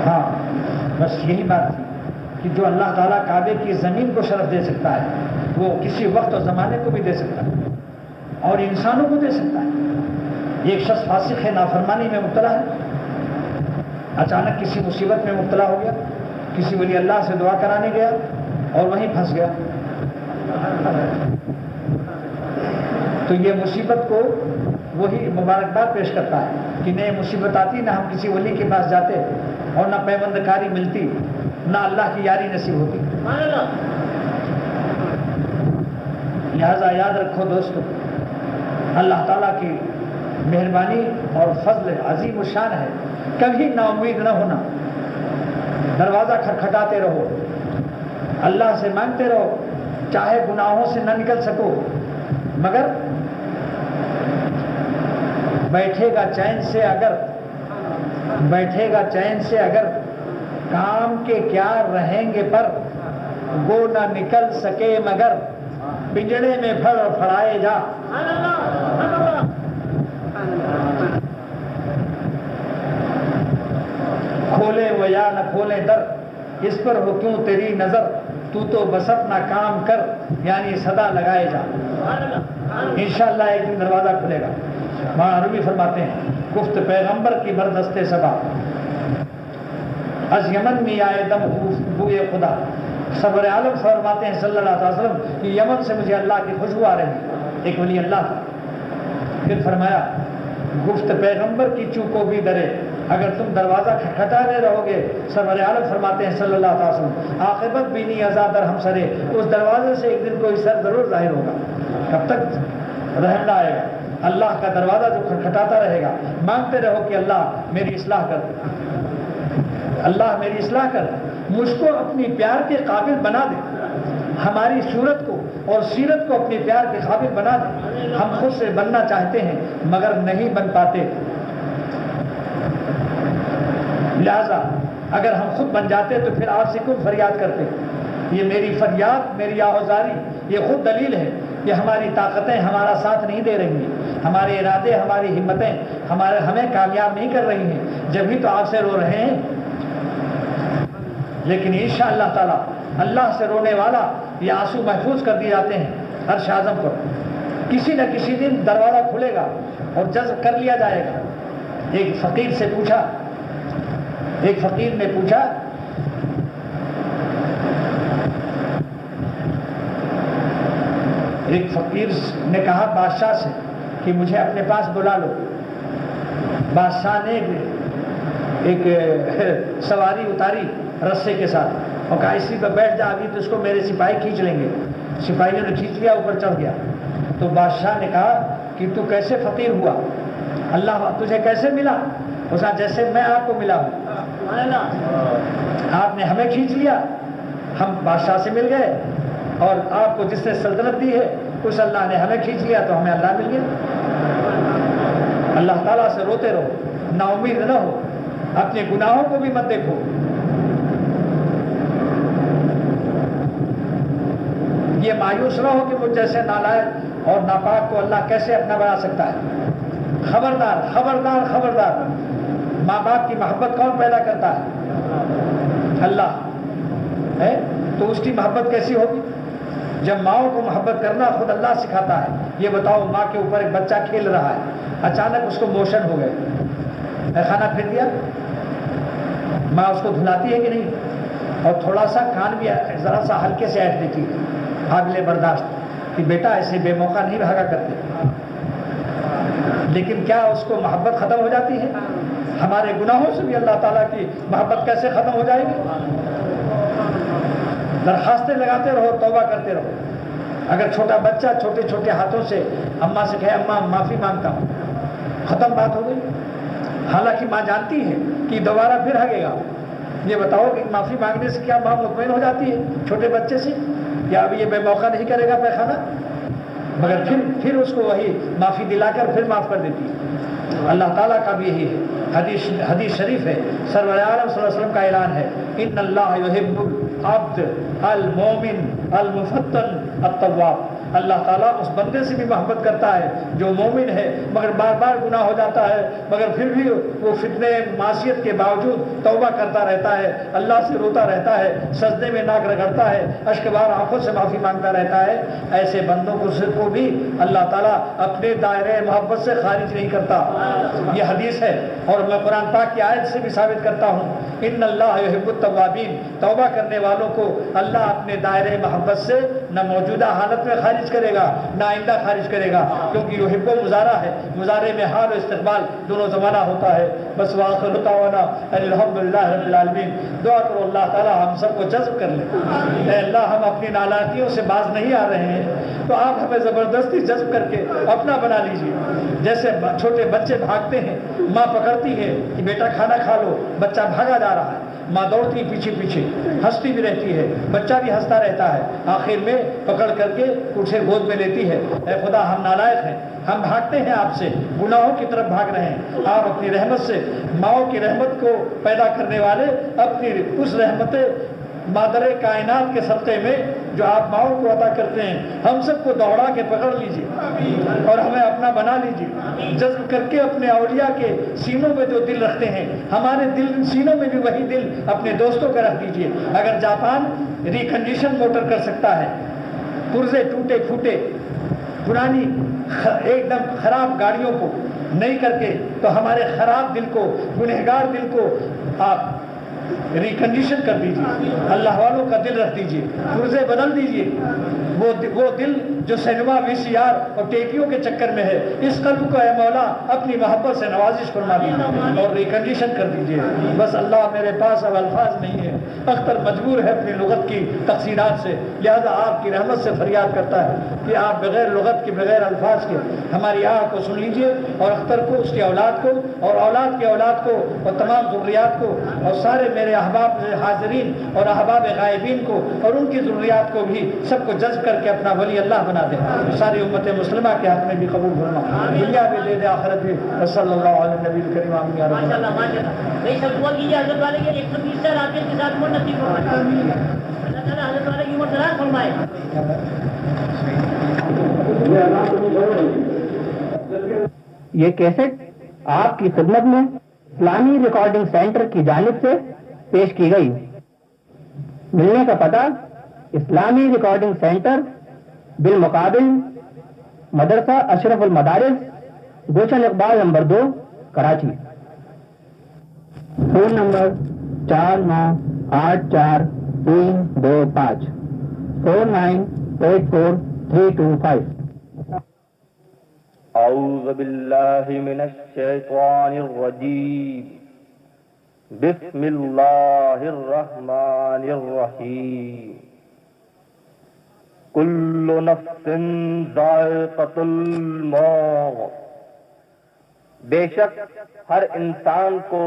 ہاں, بس یہی بات تھی کہ جو اللہ تعالیٰ کعبے کی زمین کو شرف دے سکتا ہے وہ کسی وقت اور زمانے کو بھی دے سکتا ہے اور انسانوں کو دے سکتا ہے. ایک شخص فاسق ہے, نافرمانی میں مبتلا ہے, اچانک کسی مصیبت میں مبتلا ہو گیا, کسی ولی اللہ سے دعا کرانے گیا اور وہیں پھنس گیا. تو یہ مصیبت کو وہی مبارکباد پیش کرتا ہے کہ نہ مصیبت آتی, نہ ہم کسی ولی کے پاس جاتے اور نہ پیوند کاری ملتی, نہ اللہ کی یاری نصیب ہوتی. لہذا یاد رکھو دوستو, اللہ تعالیٰ کی مہربانی اور فضل عظیم الشان ہے. کبھی نا امید نہ ہونا. دروازہ کھٹکھٹاتے رہو, اللہ سے مانگتے رہو, چاہے گناہوں سے نہ نکل سکو مگر بیٹھے گا چین سے اگر کام کے کیا رہیں گے پر وہ نہ نکل سکے مگر پنجڑے میں پھڑ پھڑائے جا. کھولے وہ یا نہ کھولے در, اس پر ہو کیوں تیری نظر, تو تو بس اپنا کام کر, یعنی صدا لگائے جا. انشاءاللہ ایک دن دروازہ کھلے گا. وہاں عربی فرماتے ہیں گفت پیغمبر کی بردست صبا از یمن میں آئے دم بوئے خدا. سرور عالم فرماتے ہیں صلی اللہ علیہ وسلم کہ یمن سے مجھے اللہ کی خوشبو آ رہی ہے. ایک ولی اللہ تھا. پھر فرمایا گفت پیغمبر کی چوکو بھی درے, اگر تم دروازہ کھٹکھٹاتے رہو گے, سرور عالم فرماتے ہیں صلی اللہ علیہ وسلم عاقبت بھی نہیں آزادر ہم سرے, اس دروازے سے ایک دن کوئی سر ضرور ظاہر ہوگا. کب تک رحم نہ آئے گا. اللہ کا دروازہ جو کھٹکھٹاتا رہے گا, مانگتے رہو کہ اللہ میری اصلاح کر, اللہ میری اصلاح کر, مجھ کو اپنی پیار کے قابل بنا دے, ہماری صورت کو اور سیرت کو اپنے پیار کے قابل بنا دے. ہم خود سے بننا چاہتے ہیں مگر نہیں بن پاتے, لہذا اگر ہم خود بن جاتے تو پھر آپ سے کیوں فریاد کرتے. یہ میری فریاد, میری آہوزاری, یہ خود دلیل ہے کہ ہماری طاقتیں ہمارا ساتھ نہیں دے رہی ہیں, ہمارے ارادے, ہماری ہمتیں ہمیں کامیاب نہیں کر رہی ہیں, جبھی تو آپ سے رو رہے ہیں. لیکن انشاءاللہ تعالی اللہ سے رونے والا یہ آنسو محفوظ کر دیے جاتے ہیں عرش اعظم پر. کسی نہ کسی دن دروازہ کھلے گا اور جذب کر لیا جائے گا. ایک فقیر نے پوچھا ایک فقیر نے کہا بادشاہ سے کہ مجھے اپنے پاس بلا لو. بادشاہ نے ایک سواری اتاری رسے کے ساتھ اور کہا اسی پہ بیٹھ جا, ابھی تو اس کو میرے سپاہی کھینچ لیں گے. سپاہیوں نے کھینچ لیا, اوپر چڑھ گیا. تو بادشاہ نے کہا کہ تو کیسے فقیر ہوا, اللہ تجھے کیسے ملا؟ اس نے جیسے میں آپ کو ملا ہوں, آپ نے ہمیں کھینچ لیا, ہم بادشاہ سے مل گئے, اور آپ کو جس نے سلطنت دی ہے اس اللہ نے ہمیں کھینچ لیا تو ہمیں اللہ مل گیا. اللہ تعالیٰ سے روتے رہو, نا امید نہ ہو, اپنے گناہوں کو بھی مت دیکھو. یہ مایوس نہ ہو کہ مجھ جیسے نالائق اور ناپاک کو اللہ کیسے اپنا بنا سکتا ہے. خبردار خبردار خبردار, ماں باپ کی محبت کون پیدا کرتا ہے؟ اللہ ہے. تو اس کی محبت کیسی ہوگی جب ماؤں کو محبت کرنا خود اللہ سکھاتا ہے. یہ بتاؤ, ماں کے اوپر ایک بچہ کھیل رہا ہے, اچانک اس کو موشن ہو گئے, کھانا پھر دیا, ماں اس کو دھلاتی ہے کہ نہیں؟ اور تھوڑا سا کان بھی ذرا سا ہلکے سے ایٹ دیتی ہے, قابل برداشت کہ بیٹا ایسے بے موقع نہیں بھاگا کرتے. لیکن کیا اس کو محبت ختم ہو جاتی ہے؟ ہمارے گناہوں سے بھی اللہ تعالیٰ کی محبت کیسے ختم ہو جائے گی؟ درخواستیں لگاتے رہو, توبہ کرتے رہو. اگر چھوٹا بچہ چھوٹے چھوٹے ہاتھوں سے اماں سے کہے اماں معافی مانگتا ہوں, ختم بات ہو گئی. حالانکہ ماں جانتی ہے کہ دوبارہ پھر ہگے گا. یہ بتاؤ کہ معافی مانگنے سے کیا ماں مطمئن ہو جاتی ہے چھوٹے بچے سے یا اب یہ بے موقع نہیں کرے گا پیخانہ؟ مگر پھر اس کو وہی معافی دلا کر پھر معاف کر دیتی ہے. اللہ تعالیٰ کا بھی یہی ہے. حدیث شریف ہے, سرور عالم صلی اللہ علیہ وسلم کا اعلان ہے, ان اللہ یحب العبد المومن المفتن التواب. اللہ تعالیٰ اس بندے سے بھی محبت کرتا ہے جو مومن ہے مگر بار بار گناہ ہو جاتا ہے, مگر پھر بھی وہ فتنے معصیت کے باوجود توبہ کرتا رہتا ہے, اللہ سے روتا رہتا ہے, سجدے میں ناک رگڑتا ہے, اشک بار آنکھوں سے معافی مانگتا رہتا ہے. ایسے بندوں کو بھی اللہ تعالیٰ اپنے دائرے محبت سے خارج نہیں کرتا. یہ حدیث ہے اور میں قرآن پاک کی آیت سے بھی ثابت کرتا ہوں, ان اللہ یحب التوابین, توبہ کرنے والوں کو اللہ اپنے دائرے محبت سے نہ موجودہ حالت میں خارج خارج کرے گا نہ آئندہ خارج کرے گا، کیونکہ یہ حب و مزارہ ہے، مزارے میں حال و استقبال دونوں زمانہ ہوتا ہے۔ بس وآخر دعوانا الحمدللہ رب العالمین۔ دعا کرو اللہ تعالیٰ ہم سب کو جذب کر لے۔ اے اللہ، ہم اپنی نالائکیوں سے باز نہیں آ رہے ہیں، تو آپ ہمیں زبردستی جذب کر کے اپنا بنا لیجیے۔ جیسے چھوٹے بچے بھاگتے ہیں، ماں پکڑتی ہے کہ بیٹا کھانا کھا لو، بچہ بھاگا جا رہا ہے، ماں دوڑتی پیچھے پیچھے، ہنستی بھی رہتی ہے، بچہ بھی ہنستا رہتا ہے، آخر میں پکڑ کر کے اسے گود میں لیتی ہے۔ اے خدا، ہم نالائق ہیں، ہم بھاگتے ہیں آپ سے، گناہوں کی طرف بھاگ رہے ہیں۔ آپ اپنی رحمت سے، ماؤں کی رحمت کو پیدا کرنے والے، اپنی اس رحمت مادر کائنات کے صدقے میں جو آپ ماؤں کو عطا کرتے ہیں، ہم سب کو دوڑا کے پکڑ لیجیے اور ہمیں اپنا بنا لیجیے، جذب کر کے اپنے اولیاء کے سینوں میں جو دل رکھتے ہیں، ہمارے دل سینوں میں بھی وہی دل اپنے دوستوں کا رکھ دیجیے۔ اگر جاپان ریکنڈیشن موٹر کر سکتا ہے، پرزے ٹوٹے پھوٹے پرانی ایک دم خراب گاڑیوں کو نہیں کر کے، تو ہمارے خراب دل کو، گنہگار دل کو آپ ریکنڈیشن کر دیجیے، اللہ والوں کا دل رکھ دیجیے، پرزے بدل دیجیے۔ وہ دل جو سینما وی سی آر اور ٹیکیوں کے چکر میں ہے، اس قلب کو اے مولا اپنی محبت سے نوازش فرما دیجیے اور ریکنڈیشن کر دیجیے۔ بس اللہ، میرے پاس اب الفاظ نہیں ہے، اختر مجبور ہے اپنی لغت کی تقصیرات سے، لہذا آپ کی رحمت سے فریاد کرتا ہے کہ آپ بغیر لغت کے، بغیر الفاظ کے ہماری آہ کو سن لیجیے، اور اختر کو، اس کی اولاد کو، اور اولاد کی اولاد کو، اور تمام ذریات کو، اور سارے میرے احباب حاضرین اور احباب غائبین کو، اور ان کی ذریات کو بھی، سب کو جذب کر کے اپنا ولی اللہ بنا دے۔ ساری امت مسلمہ کے حق میں بھی قبول فرما، دنیا بھی دے دے، آخرت بھی۔ صلی اللہ علیہ نبی الکریم، آمین یا رب العالمین۔ ماشاءاللہ ماشاءاللہ، بھائی سب دعا کیجیے حضرت والے کے 120 سال آپ کے ساتھ عمر نصیب فرمائے، اللہ تعالیٰ حضرت والے کی عمر دراز فرمائے۔ یہ کیسٹ آپ کی خدمت میں اسلامی ریکارڈنگ سینٹر کی جانب سے پیش کی گئی۔ ملنے کا پتہ: اسلامی ریکارڈنگ سینٹر، بالمقابل مدرسہ Ashraf ul-Madaris, Gulshan Iqbal number 2، Karachi. Phone number 49843225 49843225۔ اعوذ باللہ من الشیطان الرجیم، بسم اللہ الرحمن الرحیم۔ کل نفس ذائقۃ الموت، بے شک ہر انسان کو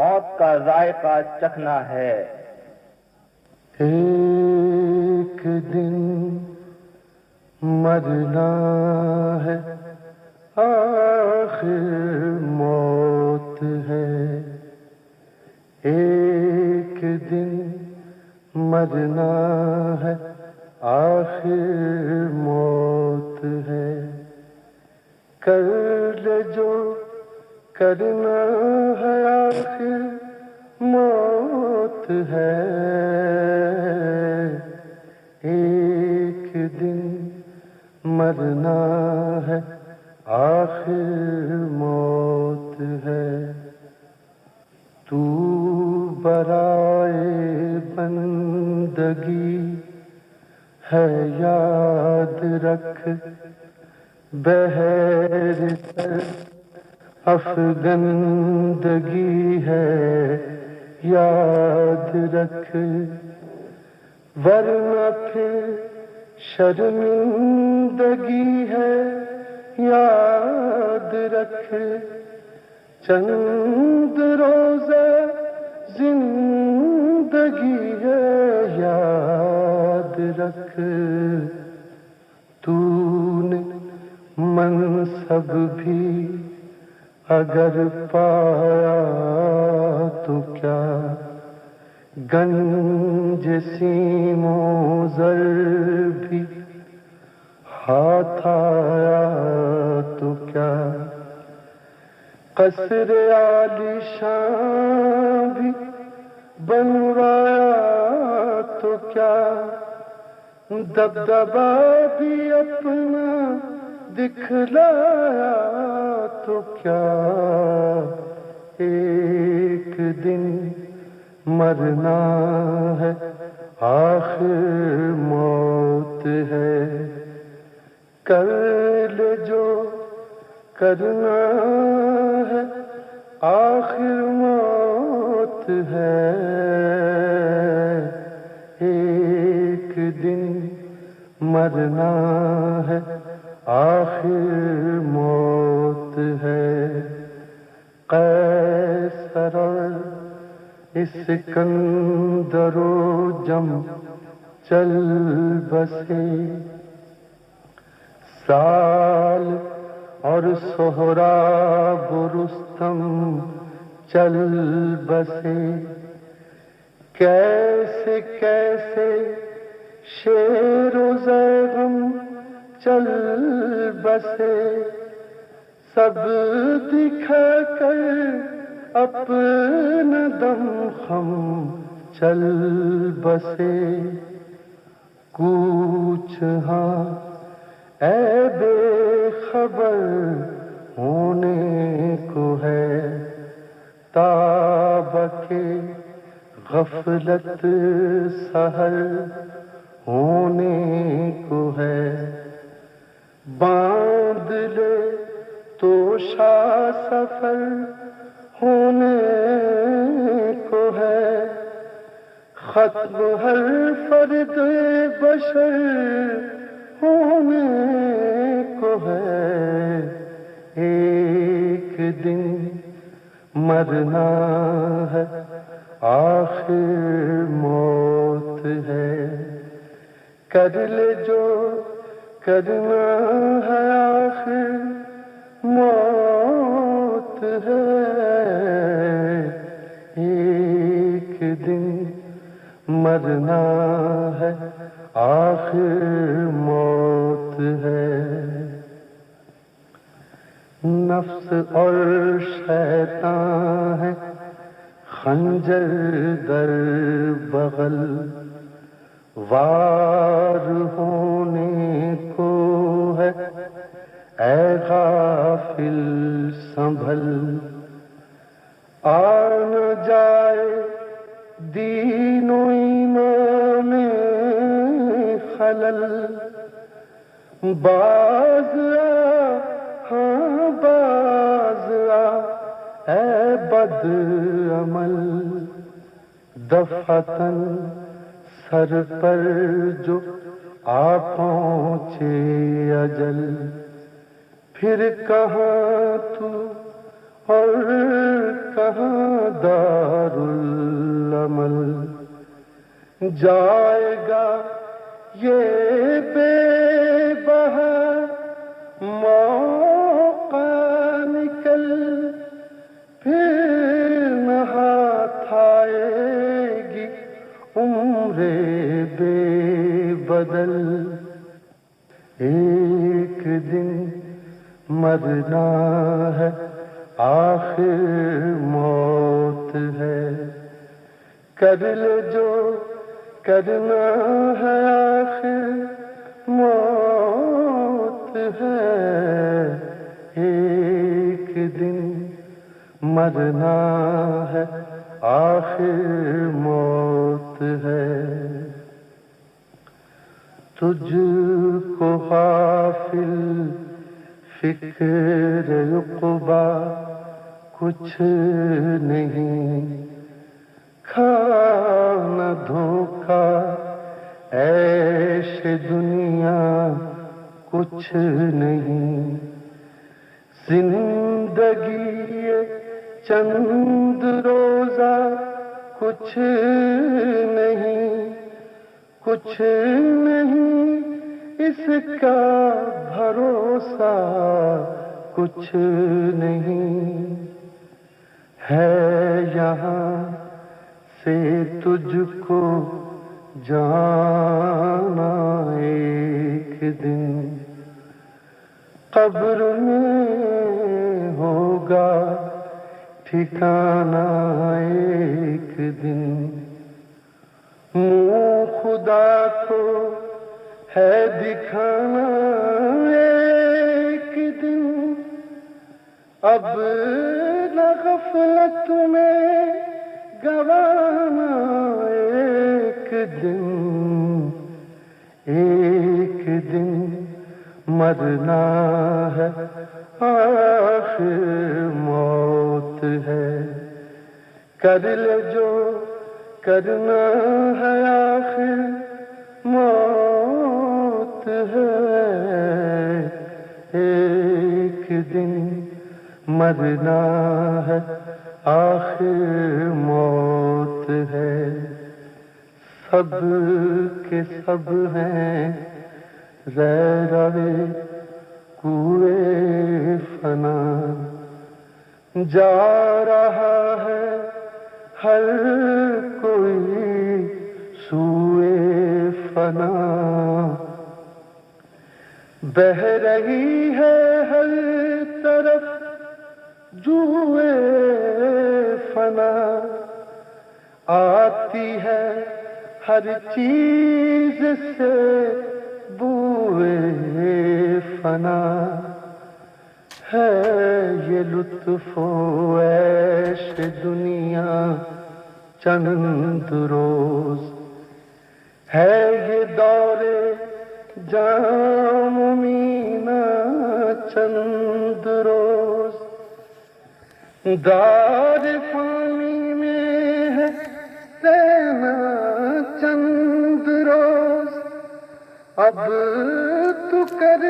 موت کا ذائقہ چکھنا ہے۔ ایک دن مرنا ہے، آخر موت ہے۔ ایک دن مرنا ہے، آخر موت ہے۔ کر لے جو کرنا ہے، آخر موت ہے۔ ایک دن مرنا ہے، آخر موت ہے۔ تو برائے بندگی ہے یاد رکھ، بہر سر افگندگی ہے یاد رکھ، ورنہ پھر شرمندگی ہے یاد رکھ۔ چند روزہ زندگی ہے یاد رکھ۔ تو نے منصب بھی اگر پایا تو کیا، گنج سیم و زر بھی ہاتھ آیا تو کیا، قصر عالی شان بھی بنوایا تو کیا، دبدبا بھی اپنا دکھلایا تو کیا۔ ایک دن مرنا ہے، آخر موت ہے۔ کرنا ہے آخر موت ہے، ایک دن مرنا ہے آخر موت ہے۔ قیصر اور اسکندر و جم چل بسے، سال اور سہراب و رستم چل بسے، کیسے کیسے شیر و زیغم چل بسے، سب دکھا کر اپنا دم خم چل بسے۔ کوچ ہاں اے بے خبر ہونے کو ہے، تابِ غفلت سحر ہونے کو ہے۔ باندھ لے توشا سفر ہونے کو ہے، ختم ہر فرد بشر ہونے کو ہے، ایک دن مرنا ہے آخر موت ہے، کر لے جو کرنا ہے آخر موت ہے، ایک دن مرنا ہے آخر موت ہے۔ نفس اور شیطان ہے خنجر در بغل، وار ہونے کو ہے اے غافل سنبھل، آ نہ جائے دین و ایمان میں خلل، باز آ ہاں باز آ اے بد عمل، دفعتاً سر پر جو آ پہنچے اجل، پھر کہاں تو اور کہاں دار العمل، جائے گا یہ بے بہا موقع نکل، پھر نہ ہاتھ آئے گی عمر بے بدل، ایک دن مرنا ہے آخر موت ہے، کر لے جو کرنا ہے آخر موت ہے، ایک دن مرنا ہے آخر موت ہے۔ تجھ کو غافل فکر عقبا کچھ نہیں، کھانا دھوکا عیش دنیا کچھ نہیں، زندگی چند روزہ کچھ نہیں، کچھ نہیں اس کا بھروسہ کچھ نہیں، ہے یہاں سے تجھ کو جانا ایک دن، قبر میں ہوگا ٹھکانا ایک دن، منہ خدا کو ہے دکھانا ایک دن، اب نہ غفلت میں گوانا ایک دن، ایک دن مرنا ہے آخر موت ہے، کر لے جو کرنا ہے آخر موت ہے، ایک دن مرنا ہے آخر موت ہے، سب کے سب ہیں ذرائع کوئے فنا، جا رہا ہے ہر کوئی سوئے فنا، بہہ رہی ہے ہر طرف جوئے فنا، آتی ہے ہر چیز سے بوئے فنا، ہے یہ لطف و عیش دنیا چند روز، ہے یہ دور جام مینا چند روز، دار فانی میں ہے رہنا چند روز، اب تو کر